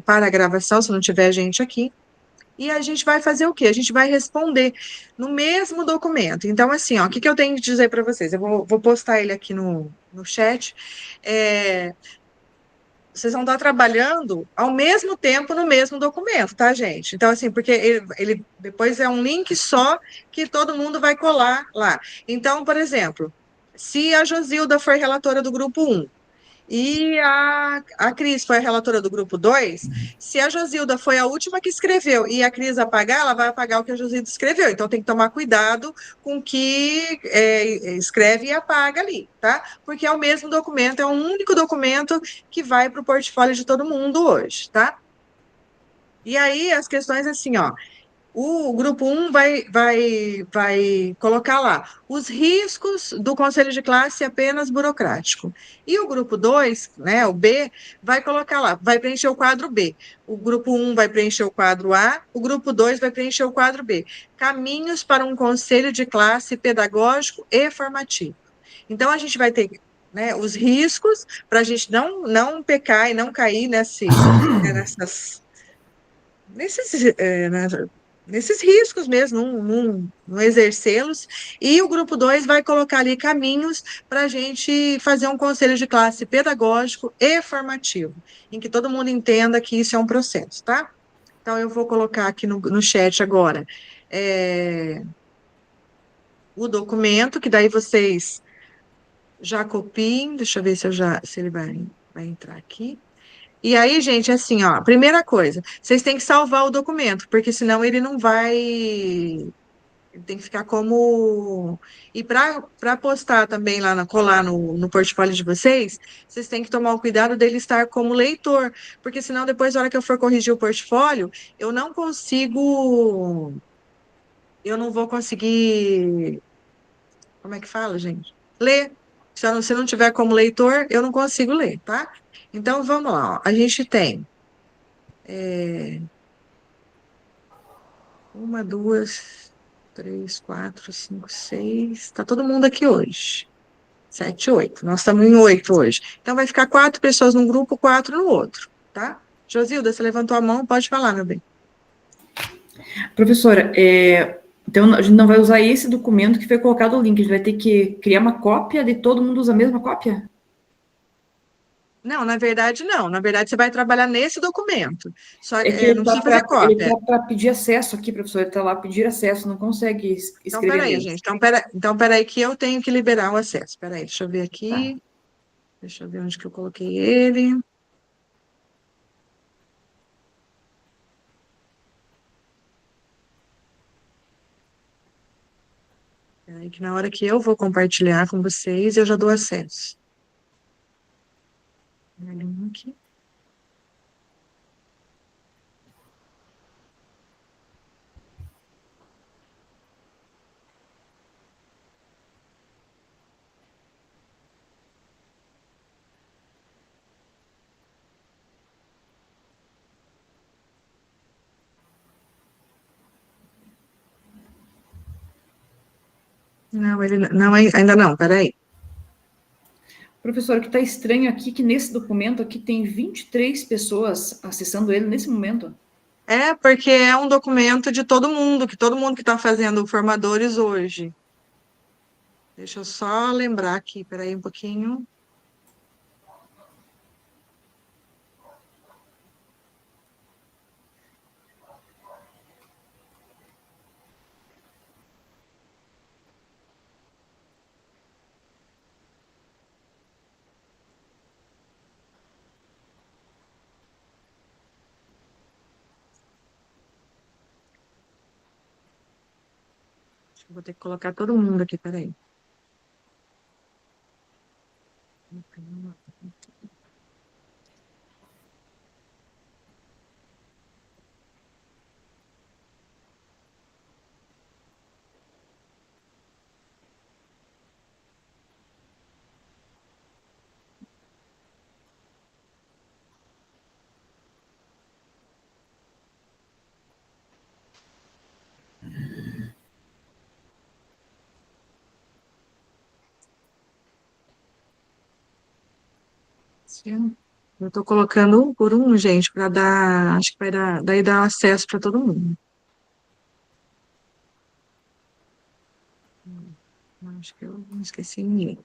para a gravação, se não tiver gente aqui. E a gente vai fazer o quê? A gente vai responder no mesmo documento. Então, assim, ó, o que, que eu tenho que dizer para vocês? Eu vou postar ele aqui no chat. Vocês vão estar trabalhando ao mesmo tempo no mesmo documento, tá, gente? Então, assim, porque ele depois é um link só que todo mundo vai colar lá. Então, por exemplo, se a Josilda for relatora do grupo 1, e a Cris foi a relatora do grupo 2. Se a Josilda foi a última que escreveu e a Cris apagar, ela vai apagar o que a Josilda escreveu. Então, tem que tomar cuidado com o que escreve e apaga ali, tá? Porque é o mesmo documento, é um único documento que vai para o portfólio de todo mundo hoje, tá? E aí, as questões assim, ó. O grupo 1 vai colocar lá os riscos do conselho de classe apenas burocrático. E o grupo 2, né, o B, vai colocar lá, vai preencher o quadro B. O grupo 1 vai preencher o quadro A, o grupo 2 vai preencher o quadro B. Caminhos para um conselho de classe pedagógico e formativo. Então, a gente vai ter, né, os riscos para a gente não pecar e não cair nesses riscos mesmo, não exercê-los, e o grupo 2 vai colocar ali caminhos para a gente fazer um conselho de classe pedagógico e formativo, em que todo mundo entenda que isso é um processo, tá? Então, eu vou colocar aqui no chat agora o documento, que daí vocês já copiem, deixa eu ver se ele vai entrar aqui. E aí, gente, assim, ó, primeira coisa, vocês têm que salvar o documento, porque senão ele não vai. Ele tem que ficar como. E para postar também lá, colar no portfólio de vocês, vocês têm que tomar o cuidado dele estar como leitor, porque senão depois, na hora que eu for corrigir o portfólio, eu não consigo. Eu não vou conseguir. Como é que fala, gente? Ler. Se eu não tiver como leitor, eu não consigo ler, tá? Então, vamos lá, ó. A gente tem. Uma, duas, três, quatro, cinco, seis. Tá todo mundo aqui hoje. 7, 8. Nós estamos em 8 hoje. Então, vai ficar 4 pessoas num grupo, 4 no outro, tá? Josilda, você levantou a mão, pode falar, meu bem. Professora, então a gente não vai usar esse documento que foi colocado o link, a gente vai ter que criar uma cópia de todo mundo usa a mesma cópia? Não, na verdade, não. Na verdade, você vai trabalhar nesse documento. Só É que não precisa fazer cópia. para pedir acesso aqui, professor, ele está lá pedir acesso, não consegue Então, escrever peraí, mesmo. gente. Então, peraí que eu tenho que liberar o acesso. Peraí, deixa eu ver aqui. Deixa eu ver onde que eu coloquei ele. Peraí, que na hora que eu vou compartilhar com vocês, eu já dou acesso. Aqui. Não, não, ainda não, peraí. Professor, o que está estranho aqui é que nesse documento aqui tem 23 pessoas acessando ele nesse momento. É, porque é um documento de todo mundo que está fazendo formadores hoje. Deixa eu só lembrar aqui, peraí um pouquinho. Vou ter que colocar todo mundo aqui, peraí. Eu estou colocando um por um, gente, para dar, acho que vai dar, daí dar acesso para todo mundo. Acho que eu não esqueci ninguém.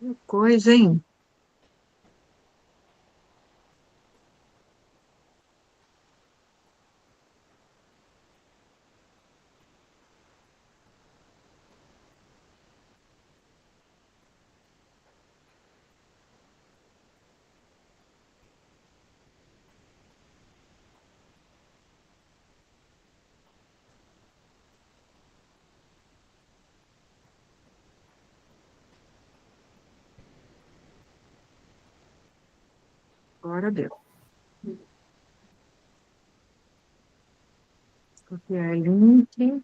Que coisa, hein? Agora deu. Copiar link.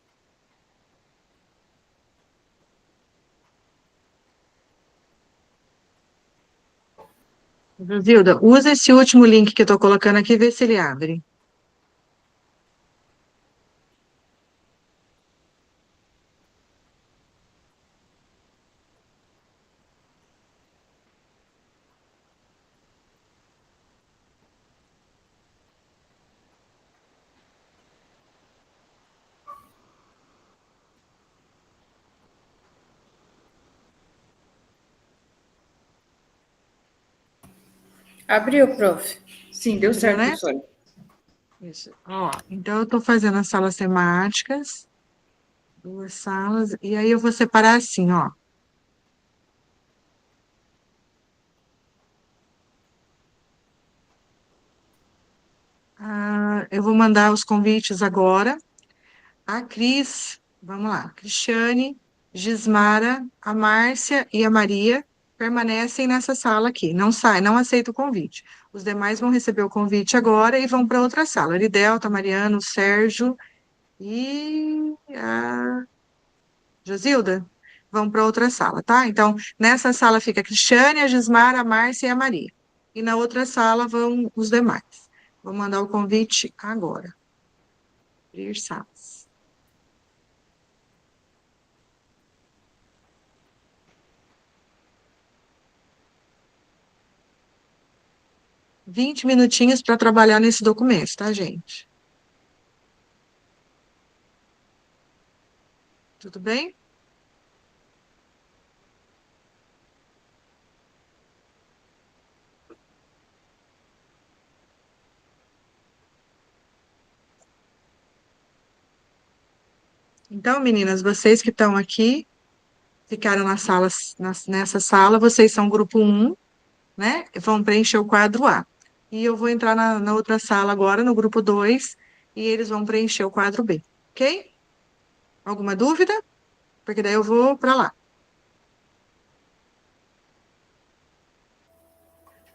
Zilda, usa esse último link que eu estou colocando aqui e vê se ele abre. Abriu, prof. Sim, deu certo, né? professora. Isso. Ó, então, eu estou fazendo as salas temáticas, 2 salas, e aí eu vou separar assim, ó. eu vou mandar os convites agora. A Cris, vamos lá, Cristiane, Gismara, a Márcia e a Maria permanecem nessa sala aqui. Não sai, não aceita o convite. Os demais vão receber o convite agora e vão para outra sala. Lidelta, Mariano, Sérgio e a Josilda vão para outra sala, tá? Então, nessa sala fica a Cristiane, a Gismara, a Márcia e a Maria. E na outra sala vão os demais. Vou mandar o convite agora. Abrir salas. Vinte minutinhos para trabalhar nesse documento, tá, gente? Tudo bem? Então, meninas, vocês que estão aqui, ficaram nessa sala, vocês são grupo 1, né? Vão preencher o quadro A. E eu vou entrar na outra sala agora, no grupo 2, e eles vão preencher o quadro B, ok? Alguma dúvida? Porque daí eu vou para lá.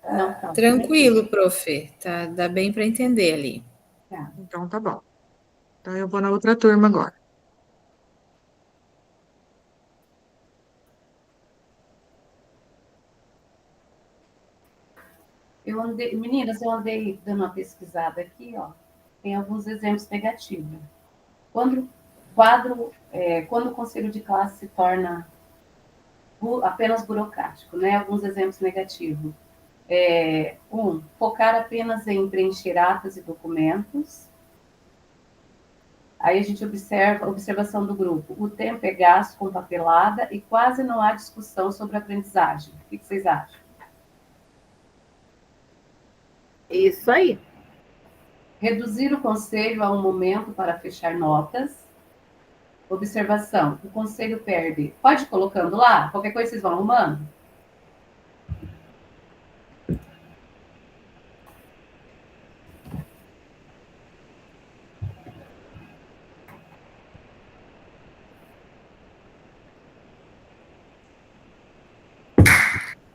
Não, tá. Tranquilo, prof. Tá, dá bem para entender ali. Tá. Então, tá bom. Então, eu vou na outra turma agora. Meninas, eu andei dando uma pesquisada aqui, ó. Tem alguns exemplos negativos. Quando o conselho de classe se torna apenas burocrático, né? Alguns exemplos negativos. Focar apenas em preencher atas e documentos. Aí a gente observação do grupo. O tempo é gasto com papelada e quase não há discussão sobre aprendizagem. O que vocês acham? Isso aí. Reduzir o conselho a um momento para fechar notas. Observação. O conselho perde. Pode ir colocando lá? Qualquer coisa vocês vão arrumando?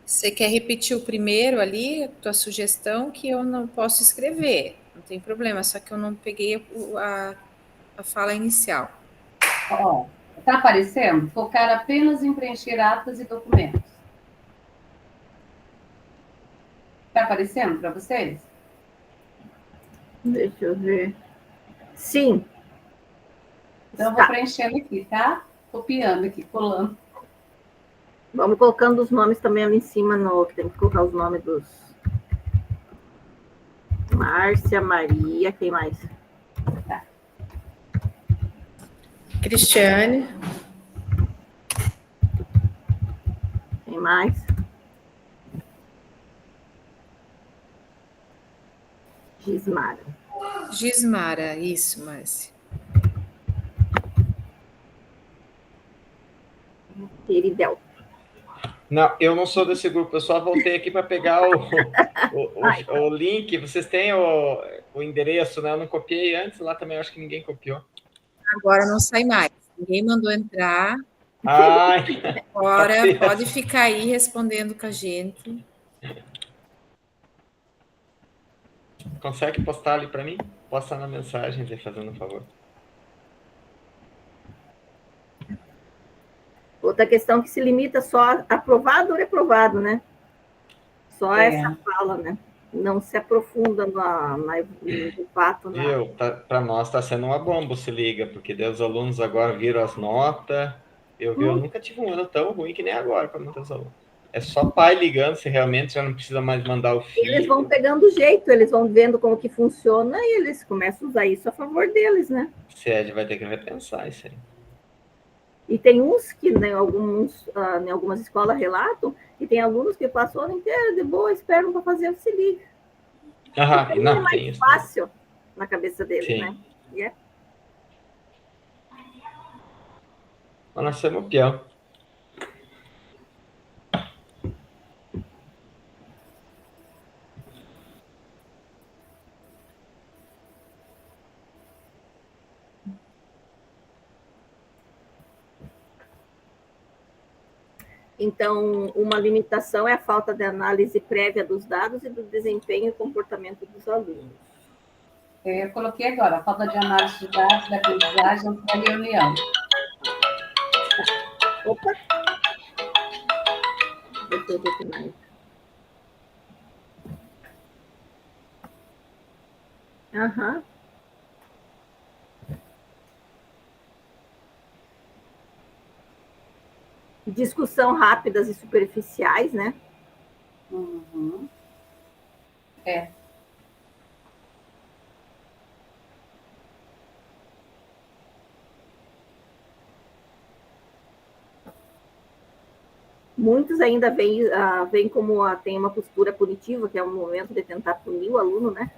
Você quer repetir o primeiro ali, a tua sugestão, que eu não posso escrever, não tem problema, só que eu não peguei a fala inicial. Ó, tá aparecendo? Focar apenas em preencher atas e documentos. Tá aparecendo para vocês? Deixa eu ver. Sim. Então, eu vou preenchendo aqui, tá? Copiando aqui, colando. Vamos colocando os nomes também ali em cima, que tem que colocar os nomes dos... Márcia, Maria, quem mais? Tá. Cristiane. Quem mais? Gismara. Gismara, isso, Márcia. Iridel. Não, eu não sou desse grupo, eu só voltei aqui para pegar o link. Vocês têm o endereço, né? Eu não copiei antes, lá também eu acho que ninguém copiou. Agora não sai mais. Ninguém mandou entrar. Ai, Agora paciência. pode ficar aí respondendo com a gente. Consegue postar ali para mim? Posta na mensagem, fazendo um favor. Outra questão que se limita só a aprovado ou reprovado, né? Só essa fala, né? Não se aprofunda no fato. Para nós está sendo uma bomba, se liga, porque os alunos agora viram as notas. Eu nunca tive um ano tão ruim que nem agora para manter os alunos. É só pai ligando, se realmente já não precisa mais mandar o filho. Eles vão pegando o jeito, eles vão vendo como que funciona e eles começam a usar isso a favor deles, né? SED vai ter que repensar isso aí. E tem uns que, né, em algumas escolas relatam, que tem alunos que passam o ano inteiro de boa, esperam para fazer o se liga. Não, é mais isso, fácil na cabeça deles, sim, né? Yeah. Mas nós somos peão. Então, uma limitação é a falta de análise prévia dos dados e do desempenho e comportamento dos alunos. Eu coloquei agora, a falta de análise de dados da aprendizagem da reunião. Opa! Deixa eu ver o que mais. Aham. Discussão rápidas e superficiais, né? Uhum. É. Muitos ainda veem como tem uma postura punitiva, que é um momento de tentar punir o aluno, né?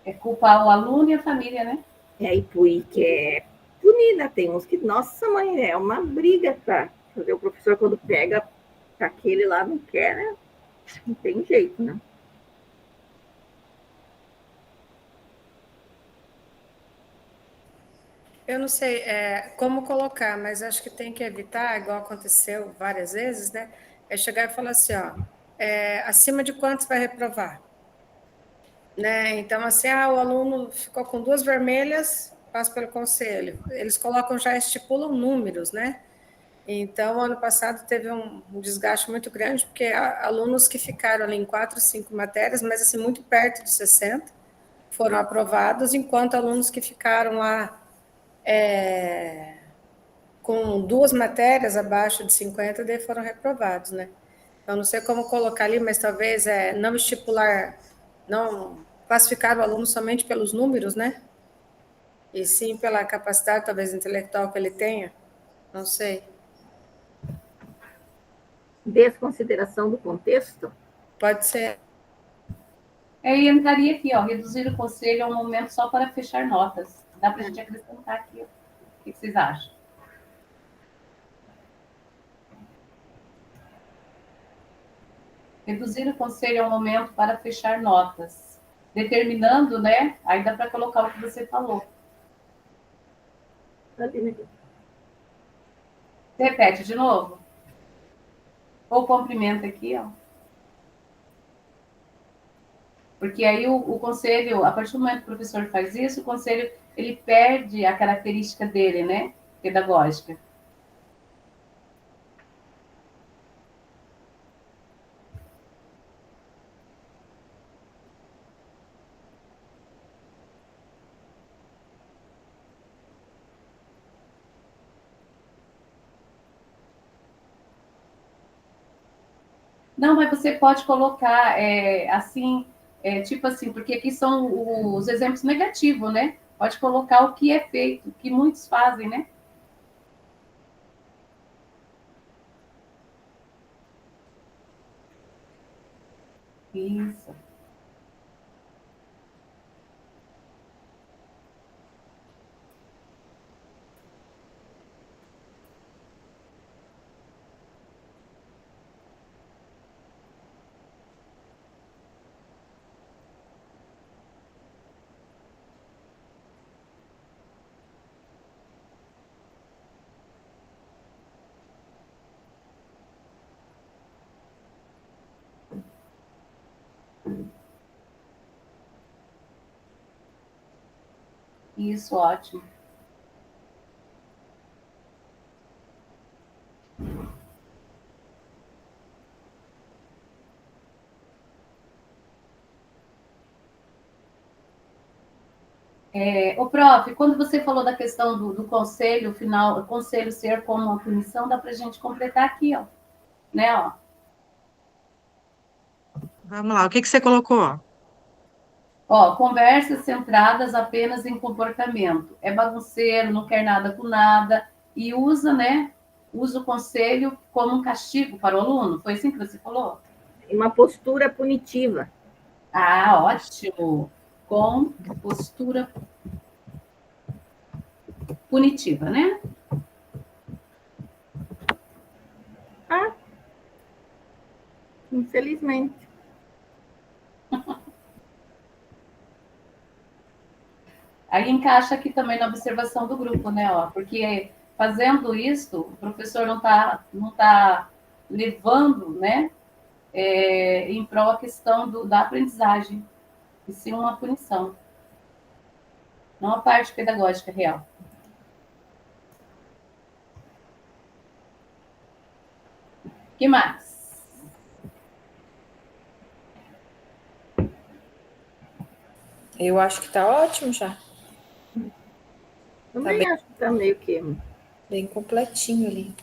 É culpar o aluno e a família, né? E quer punir, né? Tem uns que, nossa mãe, é uma briga para fazer. O professor, quando pega aquele lá, não quer, né? Não tem jeito, né? Eu não sei como colocar, mas acho que tem que evitar, igual aconteceu várias vezes, né? É chegar e falar assim, ó, acima de quantos vai reprovar? Né? Então, assim, o aluno ficou com 2 vermelhas, passa pelo conselho. Eles colocam, já estipulam números, né? Então, ano passado teve um desgaste muito grande, porque alunos que ficaram ali em 4, 5 matérias, mas assim, muito perto de 60, foram aprovados, enquanto alunos que ficaram lá com 2 matérias abaixo de 50, daí foram reprovados, né? Eu não sei como colocar ali, mas talvez não estipular, não classificar o aluno somente pelos números, né? E sim pela capacidade, talvez, intelectual que ele tenha. Não sei. Desconsideração do contexto? Pode ser. E entraria aqui, ó, reduzir o conselho a um momento só para fechar notas. Dá para a gente acrescentar aqui, ó. O que vocês acham? Reduzir o conselho a um momento para fechar notas. Determinando, né? Aí dá para colocar o que você falou. Repete de novo. Ou cumprimenta aqui, ó. Porque aí o conselho, a partir do momento que o professor faz isso, o conselho, ele perde a característica dele, né? Pedagógica. Não, mas você pode colocar assim, tipo assim, porque aqui são os exemplos negativos, né? Pode colocar o que é feito, que muitos fazem, né? Isso. Isso, ótimo. O prof, quando você falou da questão do conselho final, o conselho ser como uma punição, dá para a gente completar aqui, ó, né, ó. Vamos lá, o que você colocou? Ó, conversas centradas apenas em comportamento. É bagunceiro, não quer nada com nada e usa, né? Usa o conselho como um castigo para o aluno. Foi assim que você falou? Uma postura punitiva. Ah, ótimo. Com postura punitiva, né? Infelizmente. Aí encaixa aqui também na observação do grupo, né? Ó, porque fazendo isso, o professor não tá levando, né, em prol a questão da aprendizagem, e sim uma punição, não a parte pedagógica real. O que mais? Eu acho que tá ótimo já. Também bem. acho que está meio que. Bem completinho ali.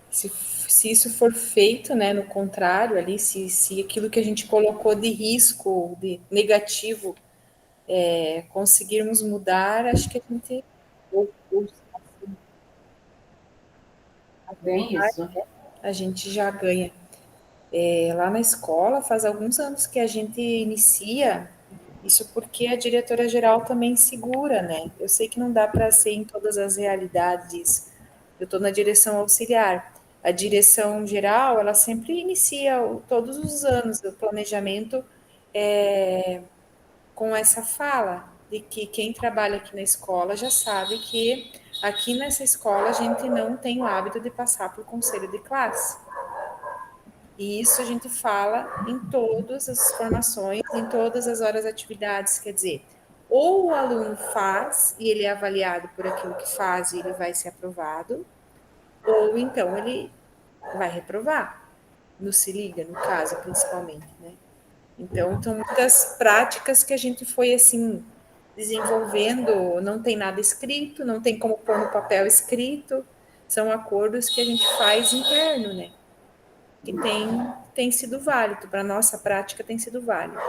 Se isso for feito, né, no contrário, ali, se aquilo que a gente colocou de risco, de negativo, conseguirmos mudar, acho que a gente. Bem isso. A gente já ganha. Lá na escola, faz alguns anos que a gente inicia isso porque a diretora-geral também segura, né? Eu sei que não dá para ser em todas as realidades. Eu estou na direção auxiliar. A direção geral, ela sempre inicia todos os anos o planejamento com essa fala de que quem trabalha aqui na escola já sabe que aqui nessa escola a gente não tem o hábito de passar por conselho de classe. E isso a gente fala em todas as formações, em todas as horas de atividades, quer dizer, ou o aluno faz e ele é avaliado por aquilo que faz e ele vai ser aprovado, ou então ele vai reprovar. No Se Liga, no caso, principalmente, né? Então, são muitas práticas que a gente foi, assim, desenvolvendo, não tem nada escrito, não tem como pôr no papel escrito, são acordos que a gente faz interno, né? E tem sido válido, para a nossa prática tem sido válido.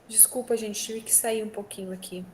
Desculpa, gente, tive que sair um pouquinho aqui.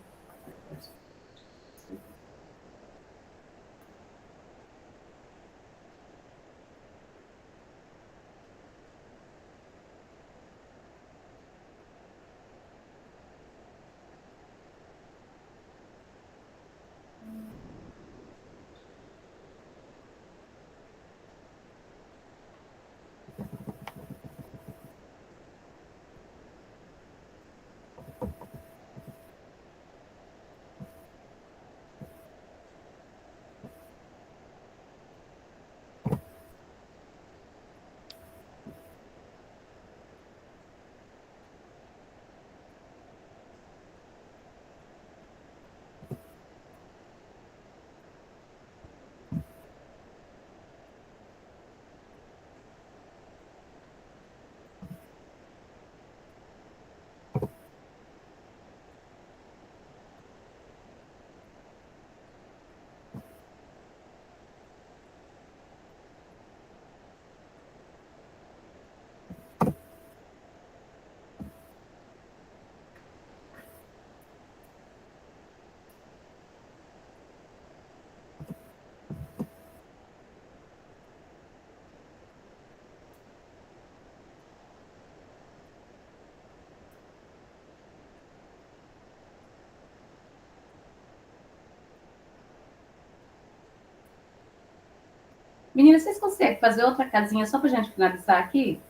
Meninas, vocês conseguem fazer outra casinha só para a gente finalizar aqui?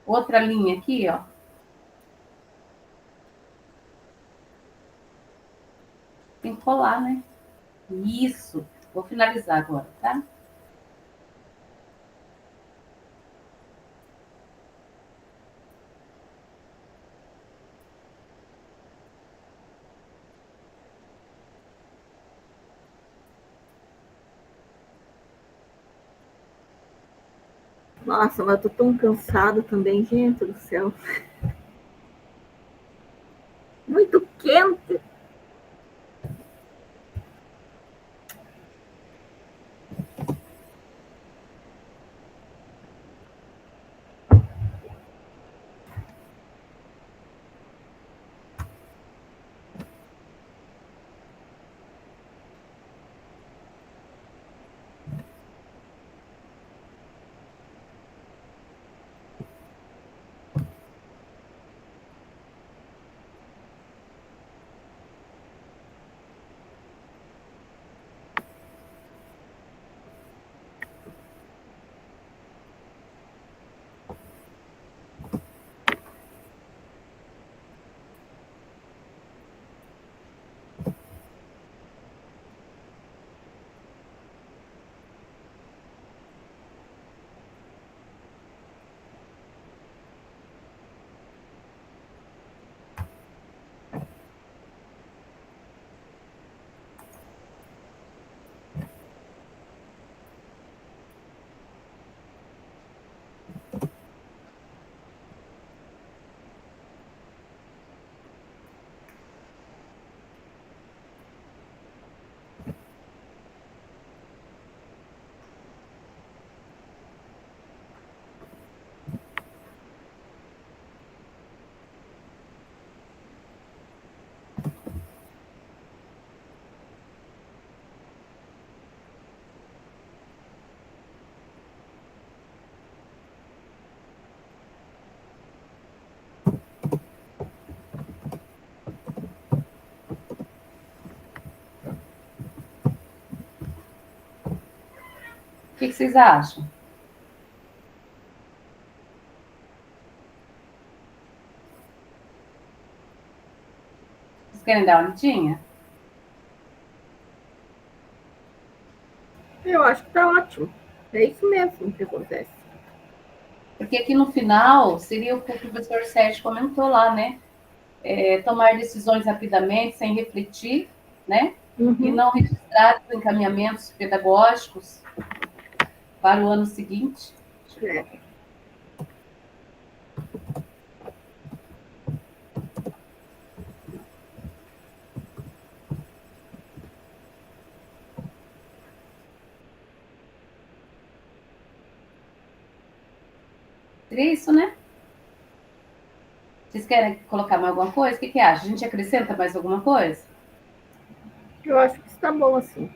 Outra linha aqui, ó. Tem que colar, né? Isso. Vou finalizar agora, tá? Nossa, mas eu tô tão cansada também, gente do céu. Muito quente. O que vocês acham? Vocês querem dar uma olhadinha? Eu acho que tá ótimo. É isso mesmo que acontece. Porque aqui no final seria o que o professor Sérgio comentou lá, né? Tomar decisões rapidamente, sem refletir, né? E não registrar os encaminhamentos pedagógicos para o ano seguinte. É. Seria isso, né? Vocês querem colocar mais alguma coisa? O que acha? A gente acrescenta mais alguma coisa? Eu acho que está bom assim.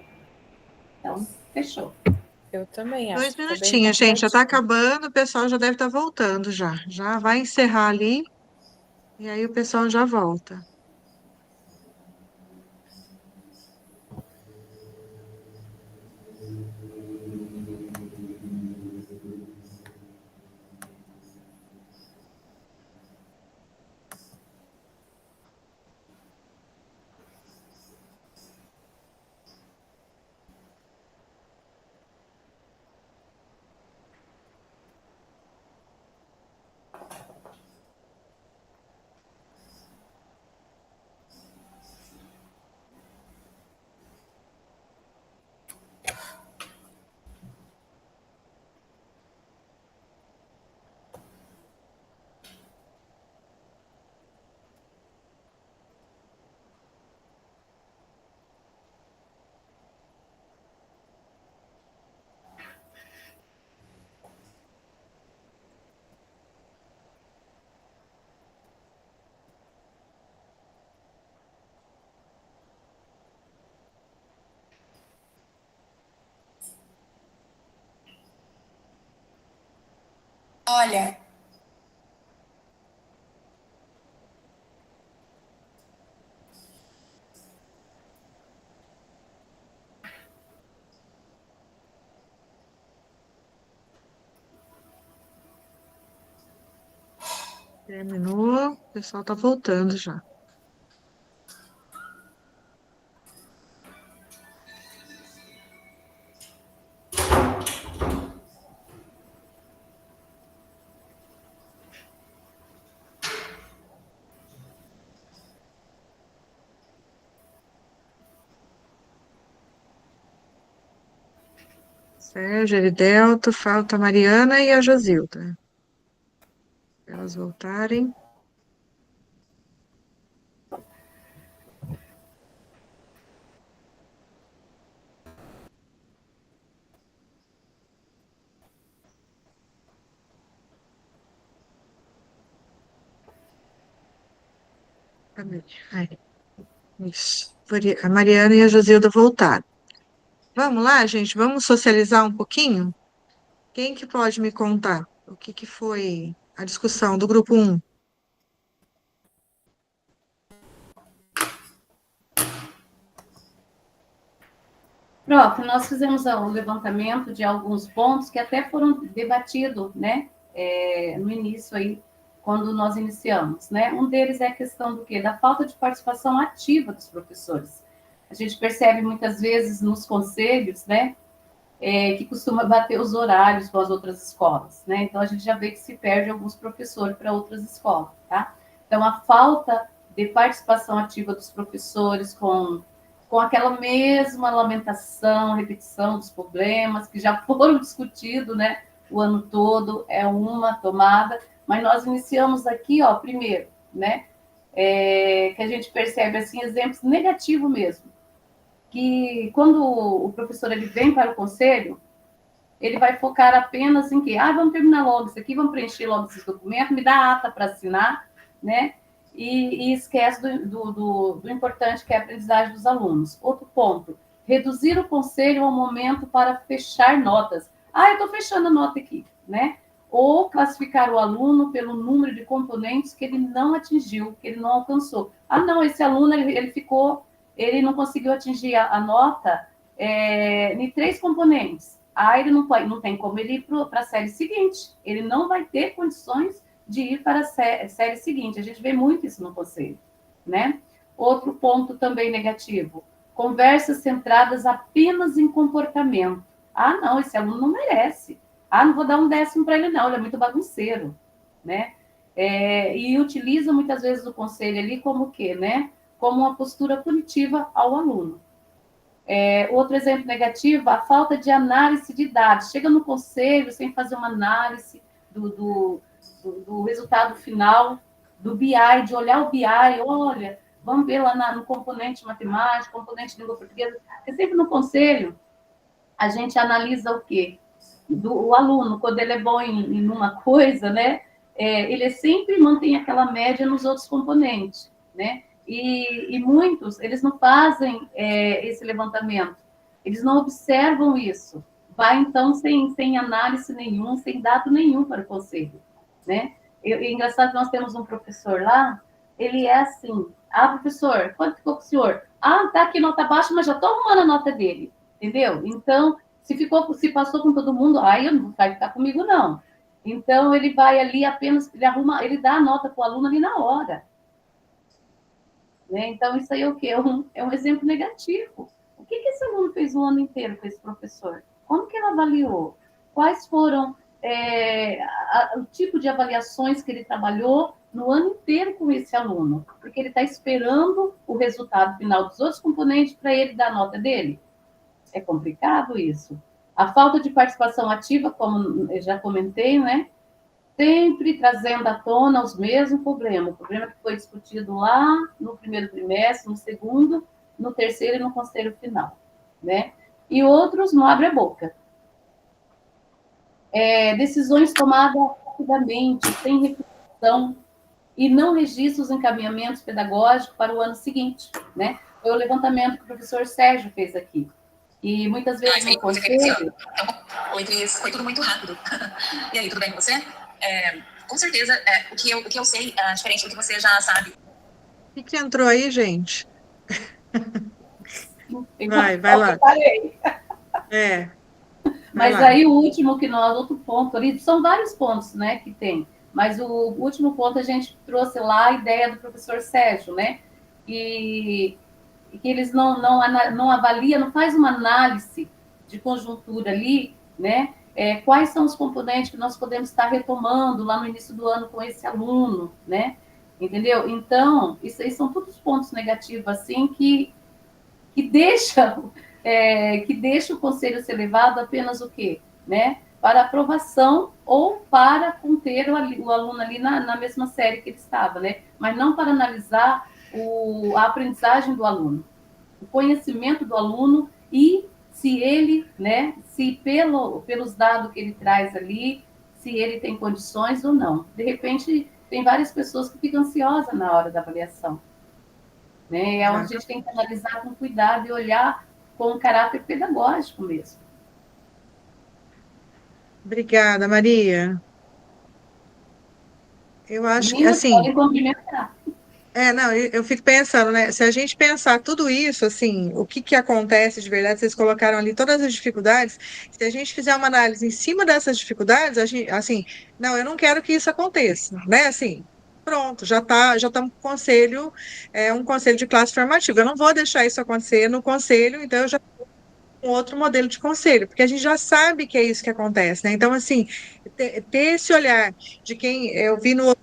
Então, fechou. Eu também acho. 2 minutinhos, gente, já está acabando, o pessoal já deve estar voltando já. Já vai encerrar ali, e aí o pessoal já volta. Olha, Terminou, o pessoal está voltando já. Sérgio, Eridelto, falta a Mariana e a Josilda. Elas voltarem. Cadê? Ai, isso. A Mariana e a Josilda voltaram. Vamos lá, gente, vamos socializar um pouquinho? Quem que pode me contar o que foi a discussão do grupo 1? Prof, nós fizemos o levantamento de alguns pontos que até foram debatidos, né, no início aí, quando nós iniciamos, né? Um deles é a questão do quê? Da falta de participação ativa dos professores. A gente percebe muitas vezes nos conselhos, né, que costuma bater os horários com as outras escolas, né? Então a gente já vê que se perde alguns professores para outras escolas, tá? Então a falta de participação ativa dos professores com aquela mesma lamentação, repetição dos problemas que já foram discutidos, né, o ano todo, é uma tomada, mas nós iniciamos aqui, ó, primeiro, né, que a gente percebe, assim, exemplos negativos mesmo, que quando o professor ele vem para o conselho, ele vai focar apenas em que, vamos terminar logo isso aqui, vamos preencher logo esses documentos, me dá ata para assinar, né, e esquece do importante que é a aprendizagem dos alunos. Outro ponto, reduzir o conselho ao momento para fechar notas. Eu estou fechando a nota aqui, né? Ou classificar o aluno pelo número de componentes que ele não atingiu, que ele não alcançou. Não, esse aluno, ele não conseguiu atingir a nota em 3 componentes. Ele não tem como ele ir para a série seguinte. Ele não vai ter condições de ir para a série seguinte. A gente vê muito isso no conselho, né? Outro ponto também negativo, conversas centradas apenas em comportamento. Não, esse aluno não merece. Não vou dar um 10º para ele, não, ele é muito bagunceiro, né? E utiliza muitas vezes o conselho ali como o quê, né? Como uma postura punitiva ao aluno. Outro exemplo negativo, a falta de análise de dados. Chega no conselho sem fazer uma análise do resultado final do BI, de olhar o BI, olha, vamos ver lá no componente matemática, componente de língua portuguesa, porque sempre no conselho a gente analisa o quê? O aluno, quando ele é bom em uma coisa, né, ele sempre mantém aquela média nos outros componentes, né, e muitos, eles não fazem esse levantamento, eles não observam isso, vai então sem análise nenhum, sem dado nenhum para o conselho, né? É engraçado que nós temos um professor lá, ele é assim, professor, quanto ficou com o senhor? Tá aqui nota baixa, mas já estou arrumando a nota dele, entendeu? Então, se passou com todo mundo, não vai ficar comigo, não. Então, ele vai ali apenas, ele dá a nota para o aluno ali na hora. Né? Então, isso aí é o quê? É um exemplo negativo. O que esse aluno fez o ano inteiro com esse professor? Como que ele avaliou? Quais foram o tipo de avaliações que ele trabalhou no ano inteiro com esse aluno? Porque ele está esperando o resultado final dos outros componentes para ele dar a nota dele. É complicado isso. A falta de participação ativa, como eu já comentei, né? Sempre trazendo à tona os mesmos problemas. O problema que foi discutido lá no primeiro trimestre, no segundo, no terceiro e no conselho final, né? E outros não abrem a boca. Decisões tomadas rapidamente, sem reflexão, e não registra os encaminhamentos pedagógicos para o ano seguinte, né? Foi o levantamento que o professor Sérgio fez aqui. E muitas vezes no conselho... Oi, Cris, foi tudo muito rápido. E aí, tudo bem com você? Com certeza, o que eu sei, diferente do que você já sabe. O que entrou aí, gente? Vai lá. Mas aí o último outro ponto ali, são vários pontos, né, que tem. Mas o último ponto a gente trouxe lá a ideia do professor Sérgio, né? E que eles não avaliam, não faz uma análise de conjuntura ali, né? Quais são os componentes que nós podemos estar retomando lá no início do ano com esse aluno, né? Entendeu? Então, isso aí são todos pontos negativos, assim, que deixa o conselho ser levado apenas o quê? Né? Para aprovação ou para conter o aluno ali na mesma série que ele estava, né? Mas não para analisar a aprendizagem do aluno, o conhecimento do aluno e se ele, né, se pelos dados que ele traz ali, se ele tem condições ou não. De repente, tem várias pessoas que ficam ansiosas na hora da avaliação. Né? É onde a gente tem que analisar com cuidado e olhar com um caráter pedagógico mesmo. Obrigada, Maria. Eu acho que, Meninas, assim, podem complementar. não, eu fico pensando, né? Se a gente pensar tudo isso, assim, o que que acontece de verdade, vocês colocaram ali todas as dificuldades, se a gente fizer uma análise em cima dessas dificuldades, a gente, assim, não, eu não quero que isso aconteça, né? Assim, pronto, já estamos com conselho, um conselho de classe formativa. Eu não vou deixar isso acontecer no conselho, então eu já um outro modelo de conselho, porque a gente já sabe que é isso que acontece, né? Então, assim, ter esse olhar de quem eu vi no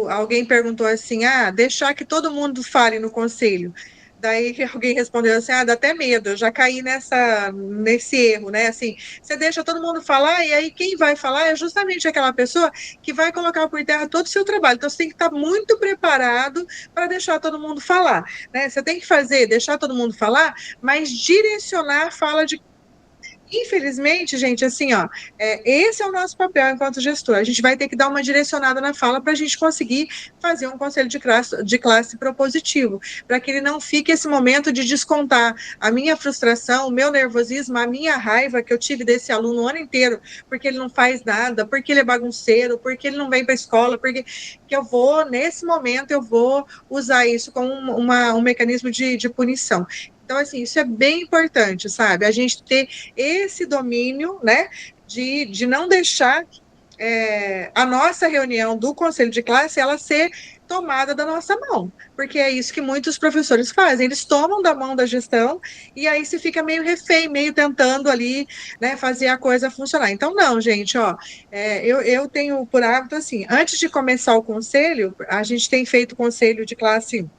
alguém perguntou assim, deixar que todo mundo fale no conselho. Daí alguém respondeu assim, dá até medo, eu já caí nesse erro, né? Assim, você deixa todo mundo falar, e aí quem vai falar é justamente aquela pessoa que vai colocar por terra todo o seu trabalho. Então, você tem que estar muito preparado para deixar todo mundo falar, né? Você tem que deixar todo mundo falar, mas direcionar a fala de. Infelizmente, gente, assim, esse é o nosso papel enquanto gestor. A gente vai ter que dar uma direcionada na fala para a gente conseguir fazer um conselho de classe propositivo, para que ele não fique esse momento de descontar a minha frustração, o meu nervosismo, a minha raiva que eu tive desse aluno o ano inteiro, porque ele não faz nada, porque ele é bagunceiro, porque ele não vem para a escola, porque que eu vou, nesse momento, eu vou usar isso como um mecanismo de punição. Então, assim, isso é bem importante, sabe? A gente ter esse domínio, né, de não deixar a nossa reunião do conselho de classe ela ser tomada da nossa mão, porque é isso que muitos professores fazem, eles tomam da mão da gestão e aí se fica meio refém, meio tentando ali, né, fazer a coisa funcionar. Então, não, gente, eu tenho por hábito, assim, antes de começar o conselho, a gente tem feito conselho de classe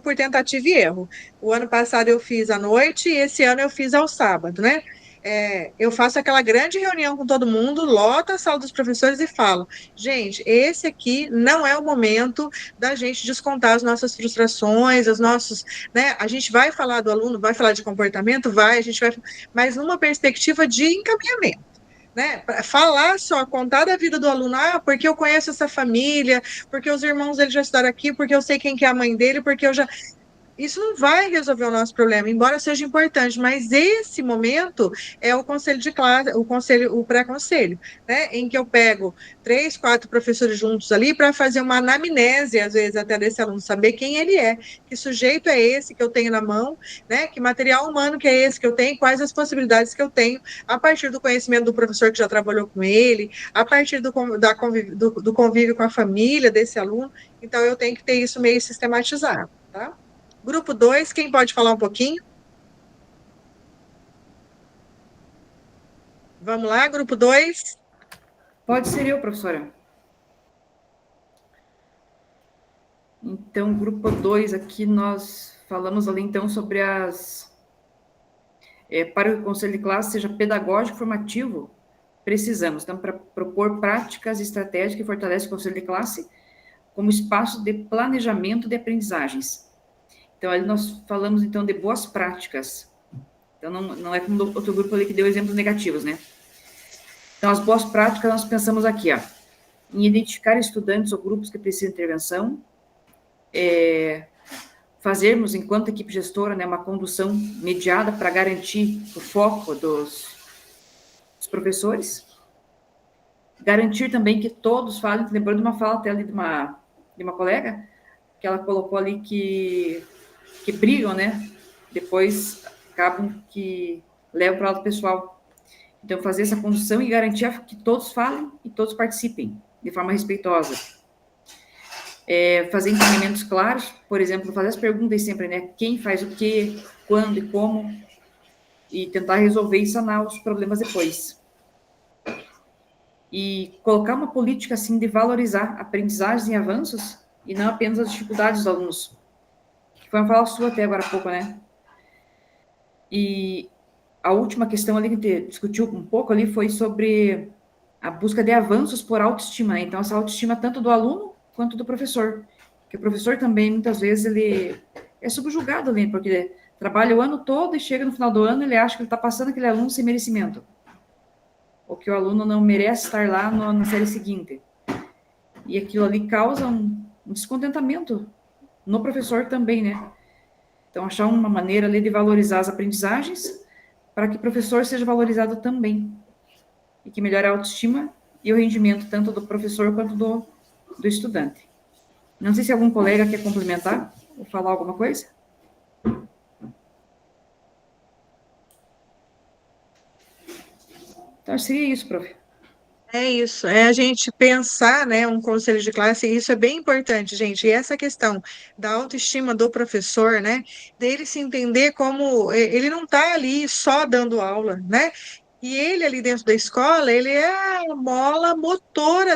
por tentativa e erro. O ano passado eu fiz à noite e esse ano eu fiz ao sábado, né? Eu faço aquela grande reunião com todo mundo, loto a sala dos professores e falo, gente, esse aqui não é o momento da gente descontar as nossas frustrações, os nossos, né? A gente vai falar do aluno, vai falar de comportamento, a gente vai, mas numa perspectiva de encaminhamento. Né, falar só, contar da vida do aluno, porque eu conheço essa família, porque os irmãos dele já estudaram aqui, porque eu sei quem que é a mãe dele, porque eu já. Isso não vai resolver o nosso problema, embora seja importante, mas esse momento é o conselho de classe, o pré-conselho, né? Em que eu pego 3, 4 professores juntos ali para fazer uma anamnese, às vezes, até desse aluno, saber quem ele é, que sujeito é esse que eu tenho na mão, né? Que material humano que é esse que eu tenho, quais as possibilidades que eu tenho, a partir do conhecimento do professor que já trabalhou com ele, a partir do convívio com a família desse aluno. Então, eu tenho que ter isso meio sistematizado, tá? Grupo 2, quem pode falar um pouquinho? Vamos lá, grupo 2. Pode ser eu, professora. Então, grupo 2, aqui nós falamos ali, então, sobre para que o conselho de classe seja pedagógico e formativo, precisamos, então, para propor práticas estratégicas que fortalecem o conselho de classe como espaço de planejamento de aprendizagens. Então, ali nós falamos, então, de boas práticas. Então, não é como outro grupo ali que deu exemplos negativos, né? Então, as boas práticas, nós pensamos aqui, em identificar estudantes ou grupos que precisam de intervenção, fazermos, enquanto equipe gestora, né, uma condução mediada para garantir o foco dos professores, garantir também que todos falem, lembrando de uma fala até ali de uma colega, que ela colocou ali que brigam, né, depois acabam que levam para o lado pessoal. Então, fazer essa condução e garantir que todos falem e todos participem de forma respeitosa. Fazer encaminhamentos claros, por exemplo, fazer as perguntas sempre, né? Quem faz o quê, quando e como, e tentar resolver e sanar os problemas depois. E colocar uma política, assim, de valorizar aprendizagens e avanços, e não apenas as dificuldades dos alunos. Que foi uma fala sua até agora há pouco, né? E a última questão ali que a gente discutiu um pouco ali foi sobre a busca de avanços por autoestima, né? Então, essa autoestima tanto do aluno quanto do professor. Porque o professor também, muitas vezes, ele é subjugado ali, porque trabalha o ano todo e chega no final do ano, ele acha que ele está passando aquele aluno sem merecimento. Ou que o aluno não merece estar lá na série seguinte. E aquilo ali causa um descontentamento no professor também, né? Então, achar uma maneira ali de valorizar as aprendizagens para que o professor seja valorizado também. E que melhore a autoestima e o rendimento tanto do professor quanto do estudante. Não sei se algum colega quer complementar ou falar alguma coisa. Então, seria isso, prof. É isso, é a gente pensar, né, um conselho de classe, e isso é bem importante, gente. E essa questão da autoestima do professor, né, dele se entender como ele não está ali só dando aula, né? E ele ali dentro da escola, ele é a mola motora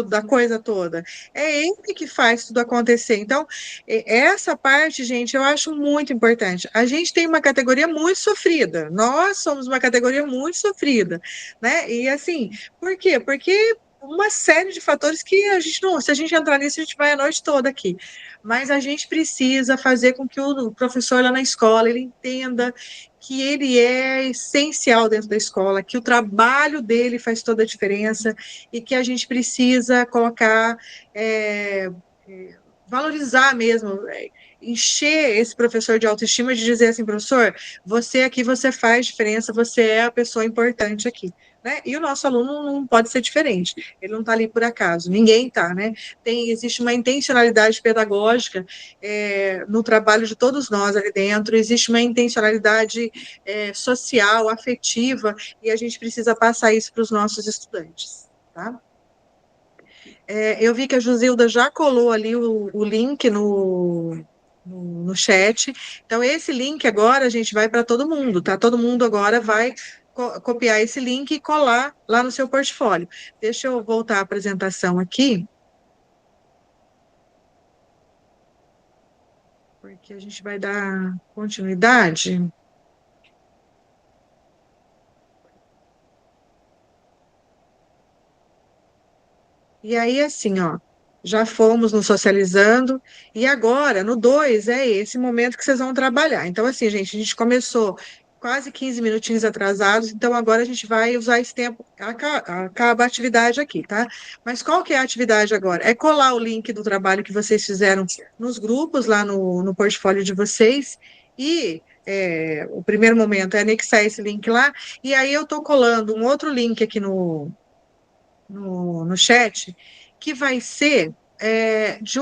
da coisa toda. É ele que faz tudo acontecer. Então, essa parte, gente, eu acho muito importante. A gente tem uma categoria muito sofrida. Nós somos uma categoria muito sofrida, né? E assim, por quê? Porque uma série de fatores que a gente não, se a gente entrar nisso, a gente vai a noite toda aqui. Mas a gente precisa fazer com que o professor lá na escola ele entenda que ele é essencial dentro da escola, que o trabalho dele faz toda a diferença e que a gente precisa colocar, valorizar mesmo, encher esse professor de autoestima de dizer assim, professor, você aqui, você faz diferença, você é a pessoa importante aqui. Né? E o nosso aluno não pode ser diferente, ele não está ali por acaso, ninguém está, né? Existe uma intencionalidade pedagógica no trabalho de todos nós ali dentro, existe uma intencionalidade social, afetiva, e a gente precisa passar isso para os nossos estudantes, tá? Eu vi que a Josilda já colou ali o link no chat. Então, esse link agora, a gente vai para todo mundo, tá? Todo mundo agora vai copiar esse link e colar lá no seu portfólio. Deixa eu voltar à apresentação aqui. Porque a gente vai dar continuidade. E aí, assim, ó, já fomos nos socializando, e agora, no 2 é esse momento que vocês vão trabalhar. Então, assim, gente, a gente começou quase 15 minutinhos atrasados, então agora a gente vai usar esse tempo, acaba a atividade aqui, tá? Mas qual que é a atividade agora? É colar o link do trabalho que vocês fizeram nos grupos, lá no portfólio de vocês, e o primeiro momento é anexar esse link lá, e aí eu estou colando um outro link aqui no chat, que vai ser de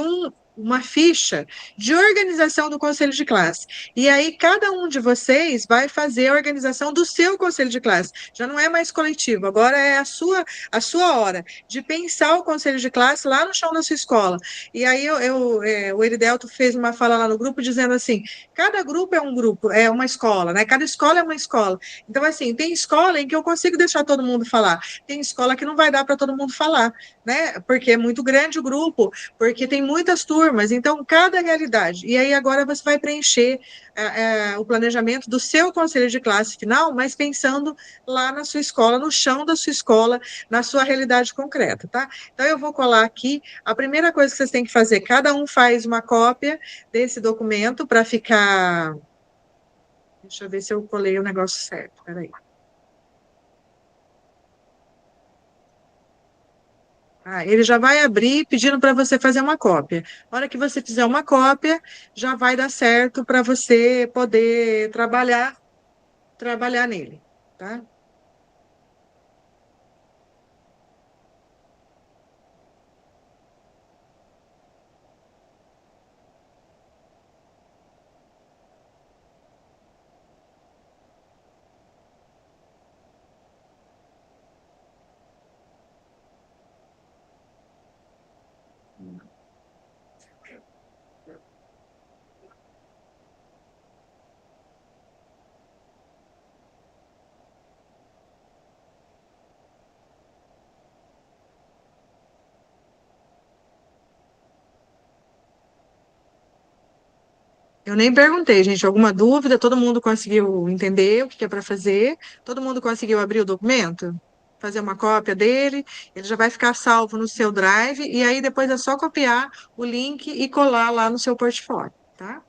uma ficha de organização do conselho de classe. E aí, cada um de vocês vai fazer a organização do seu conselho de classe. Já não é mais coletivo, agora é a sua hora de pensar o conselho de classe lá no chão da sua escola. E aí, o Eridelto fez uma fala lá no grupo dizendo assim: cada grupo é um grupo, é uma escola, né? Cada escola é uma escola. Então, assim, tem escola em que eu consigo deixar todo mundo falar, tem escola que não vai dar para todo mundo falar, né? Porque é muito grande o grupo, porque tem muitas turmas, então cada realidade. E aí agora você vai preencher o planejamento do seu conselho de classe final, mas pensando lá na sua escola, no chão da sua escola, na sua realidade concreta, tá? Então eu vou colar aqui. A primeira coisa que vocês têm que fazer, cada um faz uma cópia desse documento para ficar. Deixa eu ver se eu colei o negócio certo. Peraí. Ele já vai abrir pedindo para você fazer uma cópia. Na hora que você fizer uma cópia, já vai dar certo para você poder trabalhar nele, tá? Eu nem perguntei, gente. Alguma dúvida? Todo mundo conseguiu entender o que é para fazer? Todo mundo conseguiu abrir o documento? Fazer uma cópia dele? Ele já vai ficar salvo no seu Drive e aí depois é só copiar o link e colar lá no seu portfólio, tá?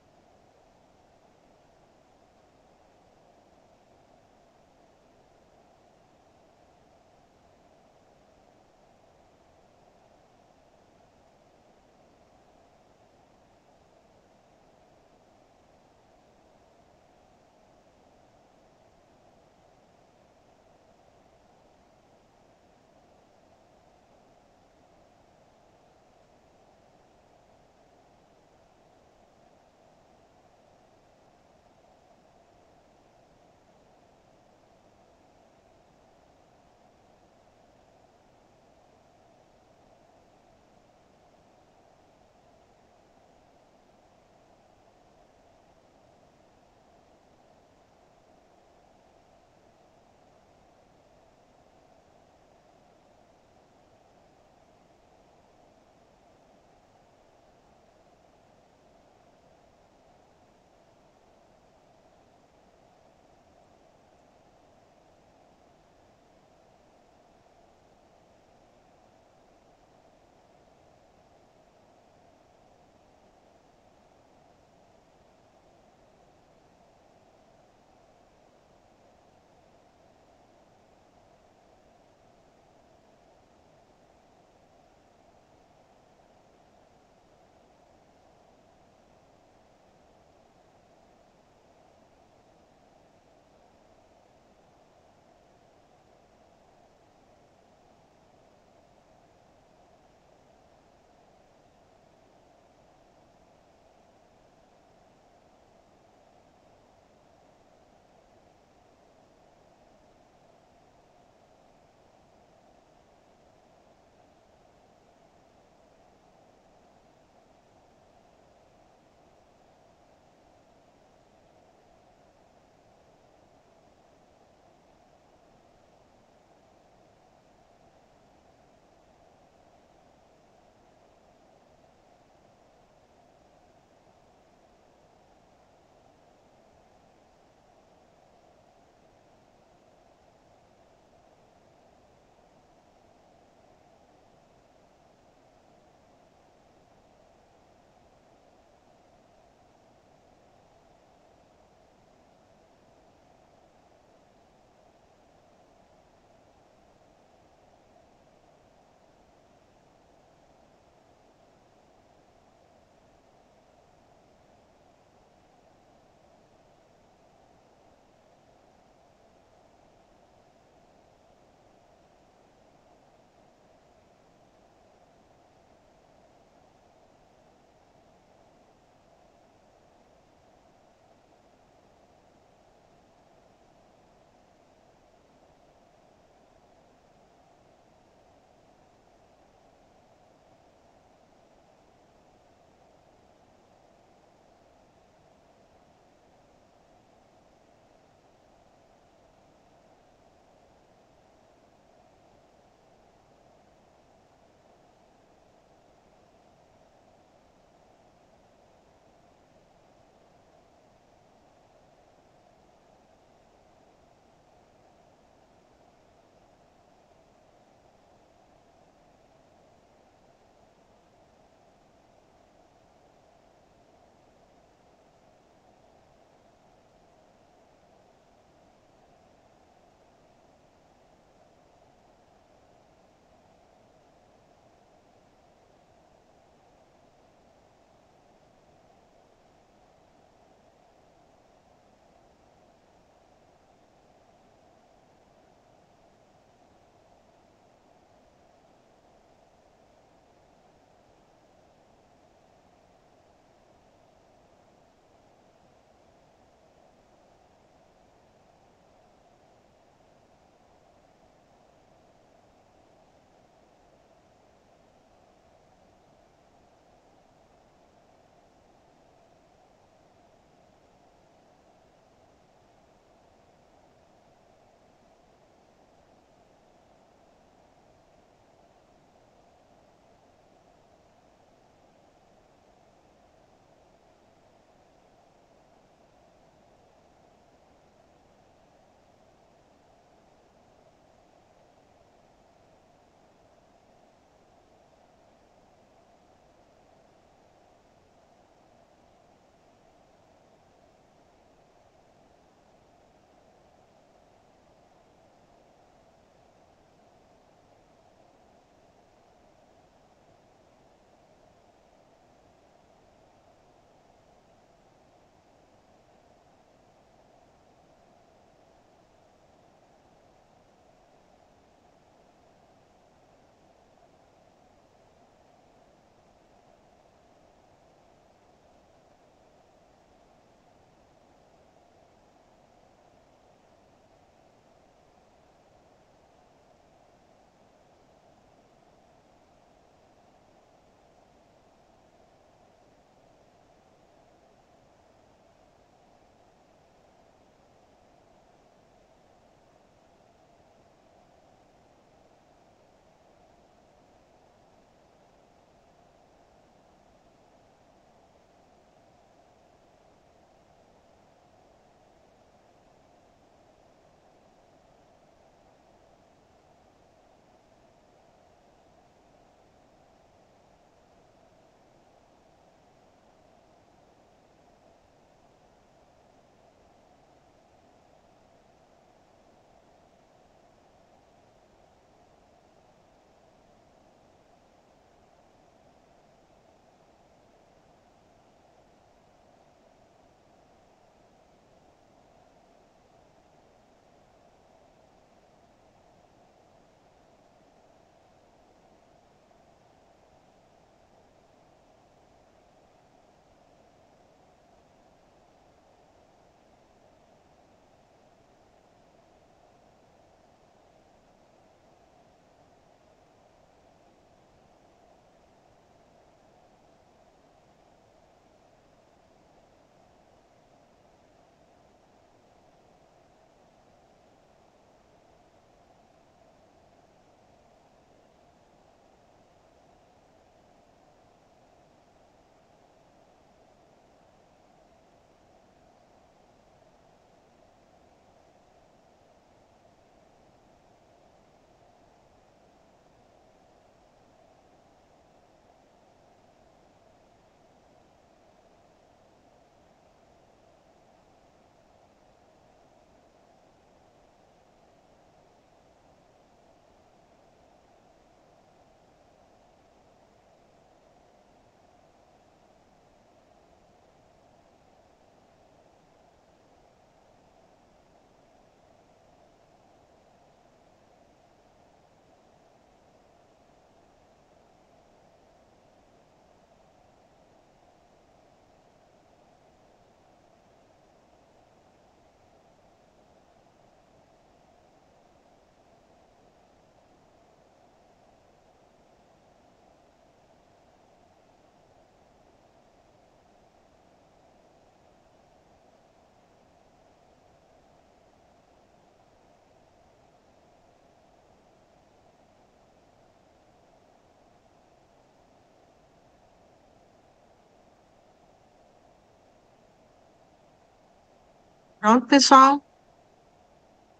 Pronto, pessoal?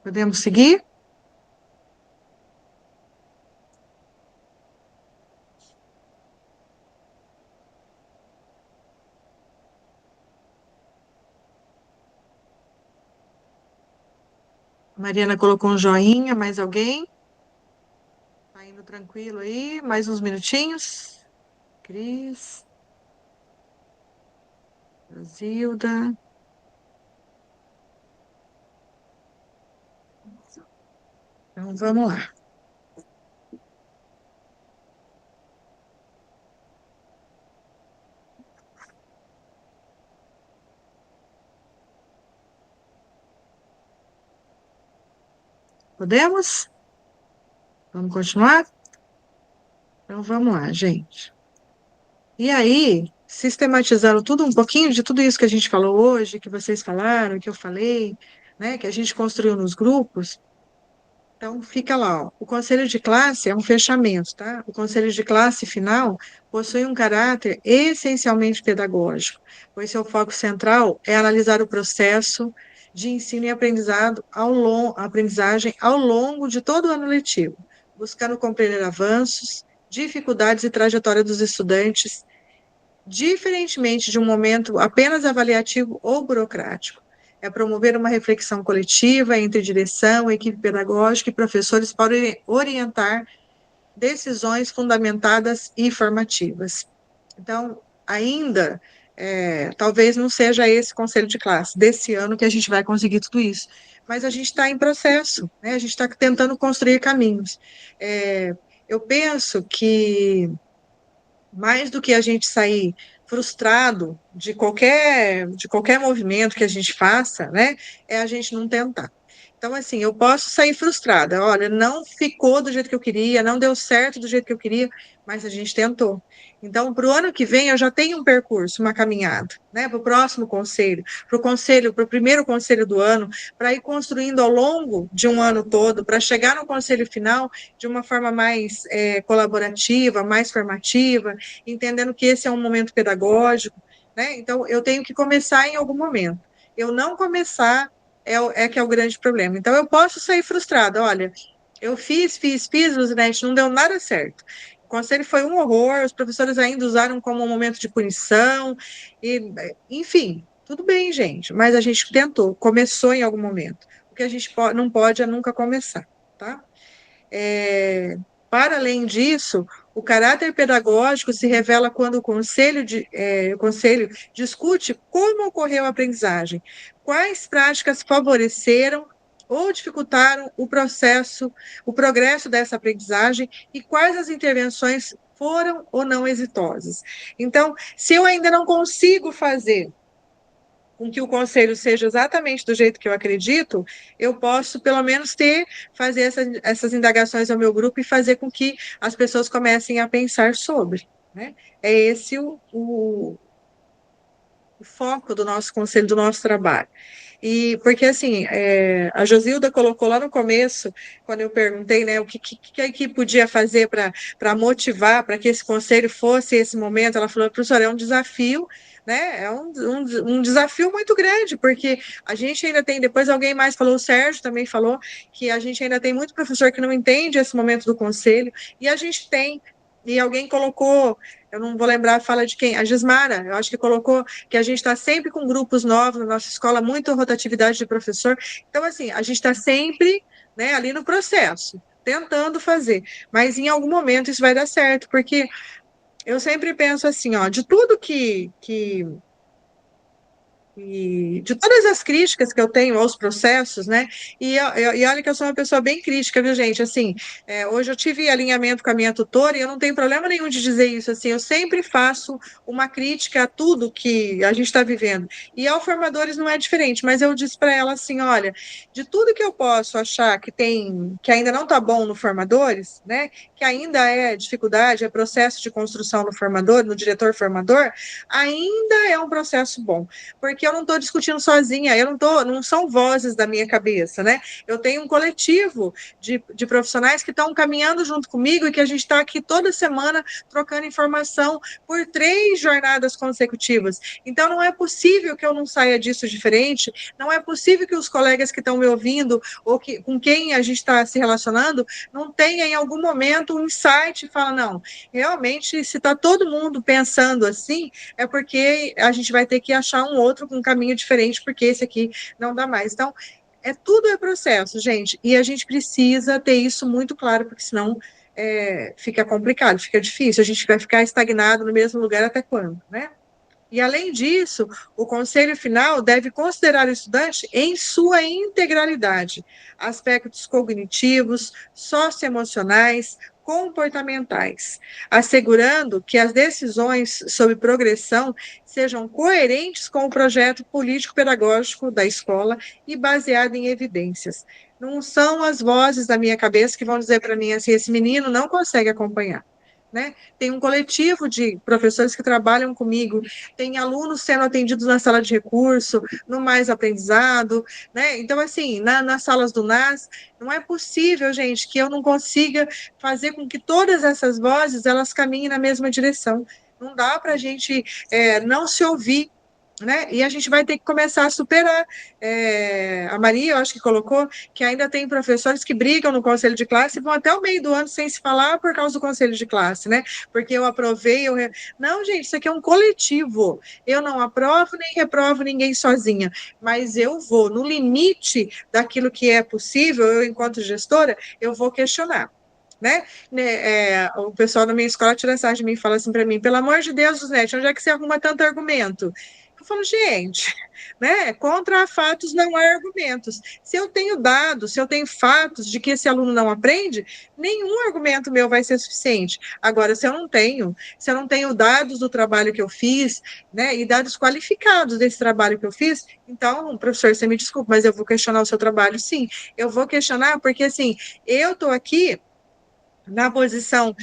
Podemos seguir? A Mariana colocou um joinha, mais alguém? Tá indo tranquilo aí? Mais uns minutinhos? Cris, Zilda. Então, vamos lá. Podemos? Vamos continuar? Então, vamos lá, gente. E aí, sistematizando tudo, um pouquinho de tudo isso que a gente falou hoje, que vocês falaram, que eu falei, né, que a gente construiu nos grupos. Então, fica lá, ó. O conselho de classe é um fechamento, tá? O conselho de classe final possui um caráter essencialmente pedagógico, pois seu foco central é analisar o processo de ensino e aprendizagem ao longo de todo o ano letivo, buscando compreender avanços, dificuldades e trajetória dos estudantes, diferentemente de um momento apenas avaliativo ou burocrático. É promover uma reflexão coletiva entre direção, equipe pedagógica e professores para orientar decisões fundamentadas e formativas. Então, ainda, talvez não seja esse conselho de classe desse ano que a gente vai conseguir tudo isso, mas a gente está em processo, né? A gente está tentando construir caminhos. Eu penso que mais do que a gente sair frustrado de qualquer movimento que a gente faça, né, é a gente não tentar. Então, assim, eu posso sair frustrada, olha, não ficou do jeito que eu queria, não deu certo do jeito que eu queria, mas a gente tentou. Então, para o ano que vem, eu já tenho um percurso, uma caminhada, né, para o próximo conselho, para o primeiro conselho do ano, para ir construindo ao longo de um ano todo, para chegar no conselho final de uma forma mais colaborativa, mais formativa, entendendo que esse é um momento pedagógico, né? Então, eu tenho que começar em algum momento. Eu não começar que é o grande problema. Então, eu posso sair frustrada, olha, eu fiz, Luzinete, não deu nada certo. O conselho foi um horror, os professores ainda usaram como um momento de punição, enfim, tudo bem, gente, mas a gente tentou, começou em algum momento. O que a gente não pode é nunca começar, tá? Para além disso, o caráter pedagógico se revela quando o conselho discute como ocorreu a aprendizagem, quais práticas favoreceram ou dificultaram o progresso dessa aprendizagem e quais as intervenções foram ou não exitosas. Então, se eu ainda não consigo fazer com que o conselho seja exatamente do jeito que eu acredito, eu posso, pelo menos, fazer essas indagações ao meu grupo e fazer com que as pessoas comecem a pensar sobre, né? É esse o foco do nosso conselho, do nosso trabalho. E porque, assim, a Josilda colocou lá no começo, quando eu perguntei, né, o que a equipe podia fazer para motivar, para que esse conselho fosse esse momento, ela falou, professora, é um desafio, né, é um desafio muito grande, porque a gente ainda tem, depois alguém mais falou, o Sérgio também falou, que a gente ainda tem muito professor que não entende esse momento do conselho, e a gente tem, e alguém colocou, eu não vou lembrar a fala de quem, a Gismara, eu acho que colocou que a gente está sempre com grupos novos na nossa escola, muita rotatividade de professor. Então, assim, a gente está sempre, né, ali no processo, tentando fazer. Mas em algum momento isso vai dar certo, porque eu sempre penso assim, ó, de tudo de todas as críticas que eu tenho aos processos, né? E olha que eu sou uma pessoa bem crítica, viu, gente? Assim, hoje eu tive alinhamento com a minha tutora e eu não tenho problema nenhum de dizer isso. Assim, eu sempre faço uma crítica a tudo que a gente está vivendo. E ao formadores não é diferente, mas eu disse para ela assim, olha, de tudo que eu posso achar que ainda não está bom no formadores, né? Que ainda é dificuldade, é processo de construção no formador, no diretor formador, ainda é um processo bom, porque eu não estou discutindo sozinha, não são vozes da minha cabeça, né? Eu tenho um coletivo de profissionais que estão caminhando junto comigo e que a gente está aqui toda semana trocando informação por 3 jornadas consecutivas. Então, não é possível que eu não saia disso diferente, não é possível que os colegas que estão me ouvindo ou com quem a gente está se relacionando não tenha em algum momento um insight e fala, não, realmente, se está todo mundo pensando assim, é porque a gente vai ter que achar um caminho diferente, porque esse aqui não dá mais. Então, tudo é processo, gente, e a gente precisa ter isso muito claro, porque senão fica complicado, fica difícil, a gente vai ficar estagnado no mesmo lugar até quando, né? E, além disso, o conselho final deve considerar o estudante em sua integralidade, aspectos cognitivos, socioemocionais, comportamentais, assegurando que as decisões sobre progressão sejam coerentes com o projeto político-pedagógico da escola e baseado em evidências. Não são as vozes da minha cabeça que vão dizer para mim assim, esse menino não consegue acompanhar. Né? Tem um coletivo de professores que trabalham comigo, tem alunos sendo atendidos na sala de recurso, no Mais Aprendizado, né? Então, assim, nas salas do NAS, não é possível, gente, que eu não consiga fazer com que todas essas vozes, elas caminhem na mesma direção. Não dá para a gente não se ouvir, né? E a gente vai ter que começar a superar. A Maria, eu acho que colocou, que ainda tem professores que brigam no conselho de classe e vão até o meio do ano sem se falar por causa do conselho de classe, né? Porque eu aprovei, Não, gente, isso aqui é um coletivo. Eu não aprovo nem reprovo ninguém sozinha, mas eu vou, no limite daquilo que é possível, eu, enquanto gestora, eu vou questionar. Né? O pessoal da minha escola tira essa de mim e fala assim para mim, pelo amor de Deus, Nete, onde é que você arruma tanto argumento? Eu falo, gente, né? Contra fatos não há argumentos. Se eu tenho dados, se eu tenho fatos de que esse aluno não aprende, nenhum argumento meu vai ser suficiente. Agora, se eu não tenho dados do trabalho que eu fiz, né, e dados qualificados desse trabalho que eu fiz, então, professor, você me desculpa, mas eu vou questionar o seu trabalho, sim. Eu vou questionar porque, assim, eu estou aqui na posição,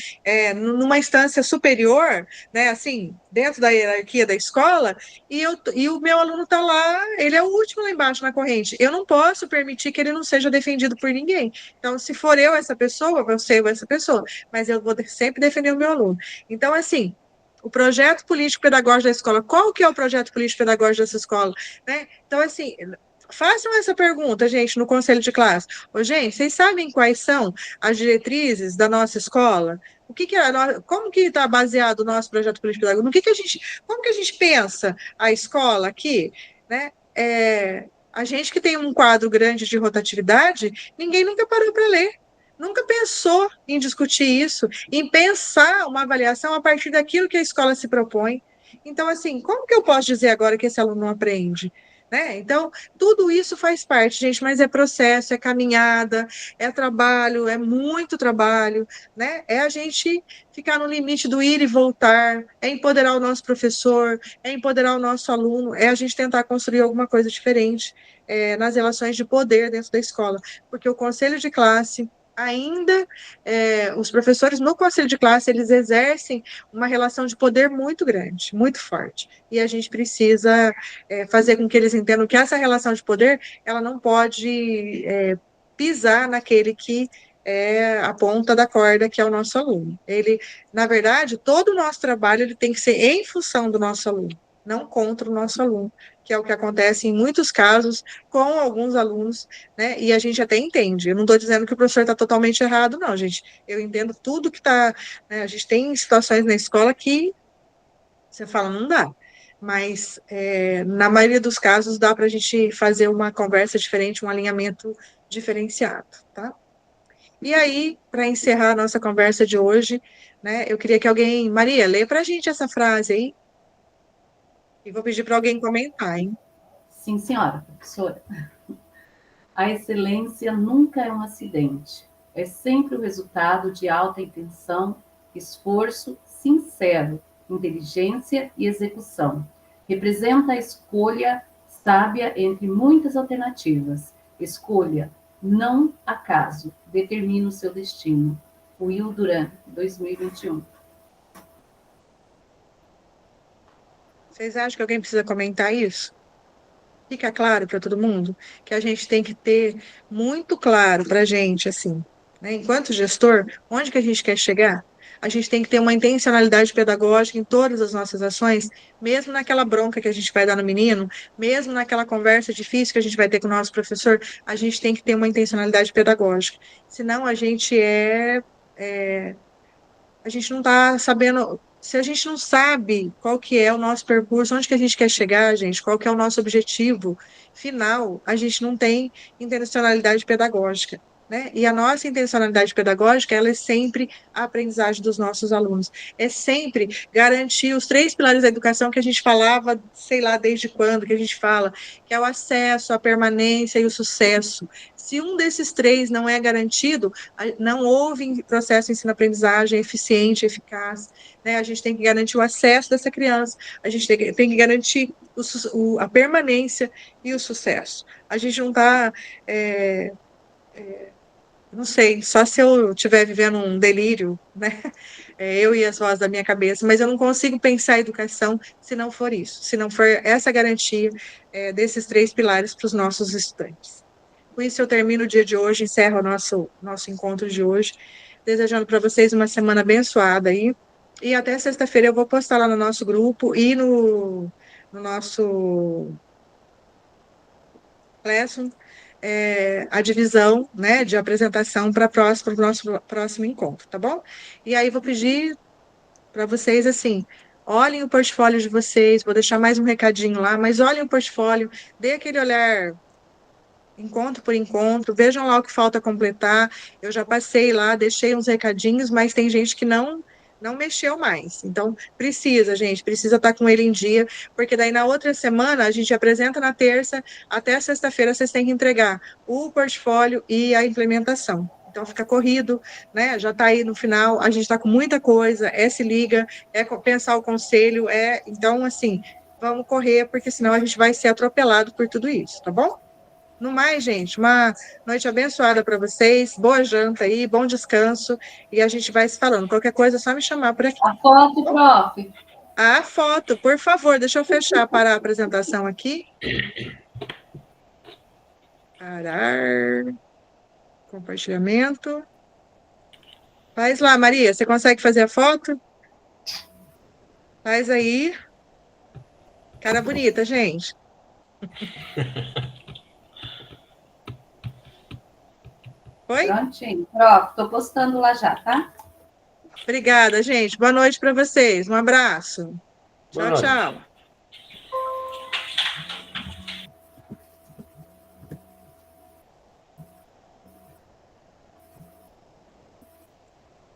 numa instância superior, né, assim, dentro da hierarquia da escola, e o meu aluno está lá, ele é o último lá embaixo na corrente. Eu não posso permitir que ele não seja defendido por ninguém. Então, se for eu essa pessoa, você é essa pessoa, mas eu vou sempre defender o meu aluno. Então, assim, o projeto político-pedagógico da escola, qual que é o projeto político-pedagógico dessa escola? Né? Então, assim, façam essa pergunta, gente, no conselho de classe. Ô, gente, vocês sabem quais são as diretrizes da nossa escola? Como que está baseado o nosso projeto político-pedagógico? Como que a gente pensa a escola aqui? Né? A gente que tem um quadro grande de rotatividade, ninguém nunca parou para ler. Nunca pensou em discutir isso, em pensar uma avaliação a partir daquilo que a escola se propõe. Então, assim, como que eu posso dizer agora que esse aluno não aprende? Né? Então, tudo isso faz parte, gente, mas é processo, é caminhada, é trabalho, é muito trabalho, né? É a gente ficar no limite do ir e voltar, é empoderar o nosso professor, é empoderar o nosso aluno, é a gente tentar construir alguma coisa diferente nas relações de poder dentro da escola, porque o conselho de classe ainda, os professores no conselho de classe, eles exercem uma relação de poder muito grande, muito forte, e a gente precisa fazer com que eles entendam que essa relação de poder, ela não pode pisar naquele que é a ponta da corda, que é o nosso aluno. Ele, na verdade, todo o nosso trabalho ele tem que ser em função do nosso aluno, não contra o nosso aluno, que é o que acontece em muitos casos com alguns alunos, né? E a gente até entende. Eu não estou dizendo que o professor está totalmente errado, não, gente. Eu entendo tudo que está. Né? A gente tem situações na escola que você fala, não dá. Mas, na maioria dos casos, dá para a gente fazer uma conversa diferente, um alinhamento diferenciado, tá? E aí, para encerrar a nossa conversa de hoje, né, eu queria que alguém... Maria, lê para a gente essa frase aí. E vou pedir para alguém comentar, hein? Sim, senhora, professora. A excelência nunca é um acidente. É sempre o resultado de alta intenção, esforço sincero, inteligência e execução. Representa a escolha sábia entre muitas alternativas. Escolha, não acaso, determina o seu destino. Will Duran, 2021. Vocês acham que alguém precisa comentar isso? Fica claro para todo mundo que a gente tem que ter muito claro para a gente, assim, né? Enquanto gestor, onde que a gente quer chegar? A gente tem que ter uma intencionalidade pedagógica em todas as nossas ações, mesmo naquela bronca que a gente vai dar no menino, mesmo naquela conversa difícil que a gente vai ter com o nosso professor, a gente tem que ter uma intencionalidade pedagógica. Senão a gente a gente não está sabendo, se a gente não sabe qual que é o nosso percurso, onde que a gente quer chegar, gente, qual que é o nosso objetivo final, a gente não tem intencionalidade pedagógica, né? E a nossa intencionalidade pedagógica, ela é sempre a aprendizagem dos nossos alunos, é sempre garantir os 3 pilares da educação que a gente falava, sei lá desde quando que a gente fala, que é o acesso, a permanência e o sucesso. Se um desses 3 não é garantido, não houve processo de ensino-aprendizagem eficiente, eficaz, né? A gente tem que garantir o acesso dessa criança, a gente tem que garantir a permanência e o sucesso. A gente não está, não sei, só se eu estiver vivendo um delírio, né? Eu e as vozes da minha cabeça, mas eu não consigo pensar a educação se não for isso, se não for essa garantia desses 3 pilares para os nossos estudantes. Com isso, eu termino o dia de hoje, encerro o nosso encontro de hoje, desejando para vocês uma semana abençoada aí. E até sexta-feira eu vou postar lá no nosso grupo e no nosso Classroom a divisão, né, de apresentação para o nosso próximo encontro, tá bom? E aí vou pedir para vocês, assim, olhem o portfólio de vocês, vou deixar mais um recadinho lá, mas olhem o portfólio, dê aquele olhar encontro por encontro, vejam lá o que falta completar. Eu já passei lá, deixei uns recadinhos, mas tem gente que não mexeu mais. Então, gente, precisa estar com ele em dia, porque daí na outra semana a gente apresenta na terça, até sexta-feira vocês têm que entregar o portfólio e a implementação. Então fica corrido, né? Já está aí no final, a gente está com muita coisa, se liga, pensar o conselho, então assim, vamos correr, porque senão a gente vai ser atropelado por tudo isso, tá bom? No mais, gente, uma noite abençoada para vocês, boa janta aí, bom descanso, e a gente vai se falando. Qualquer coisa é só me chamar por aqui. A foto, prof. A foto, por favor, deixa eu fechar para a apresentação aqui. Parar. Compartilhamento. Faz lá, Maria, você consegue fazer a foto? Faz aí. Cara bonita, gente. Oi? Prontinho. Prof, estou postando lá já, tá? Obrigada, gente. Boa noite para vocês. Um abraço. Tchau, tchau.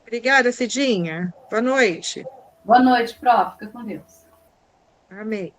Obrigada, Cidinha. Boa noite. Boa noite, prof. Fica com Deus. Amém.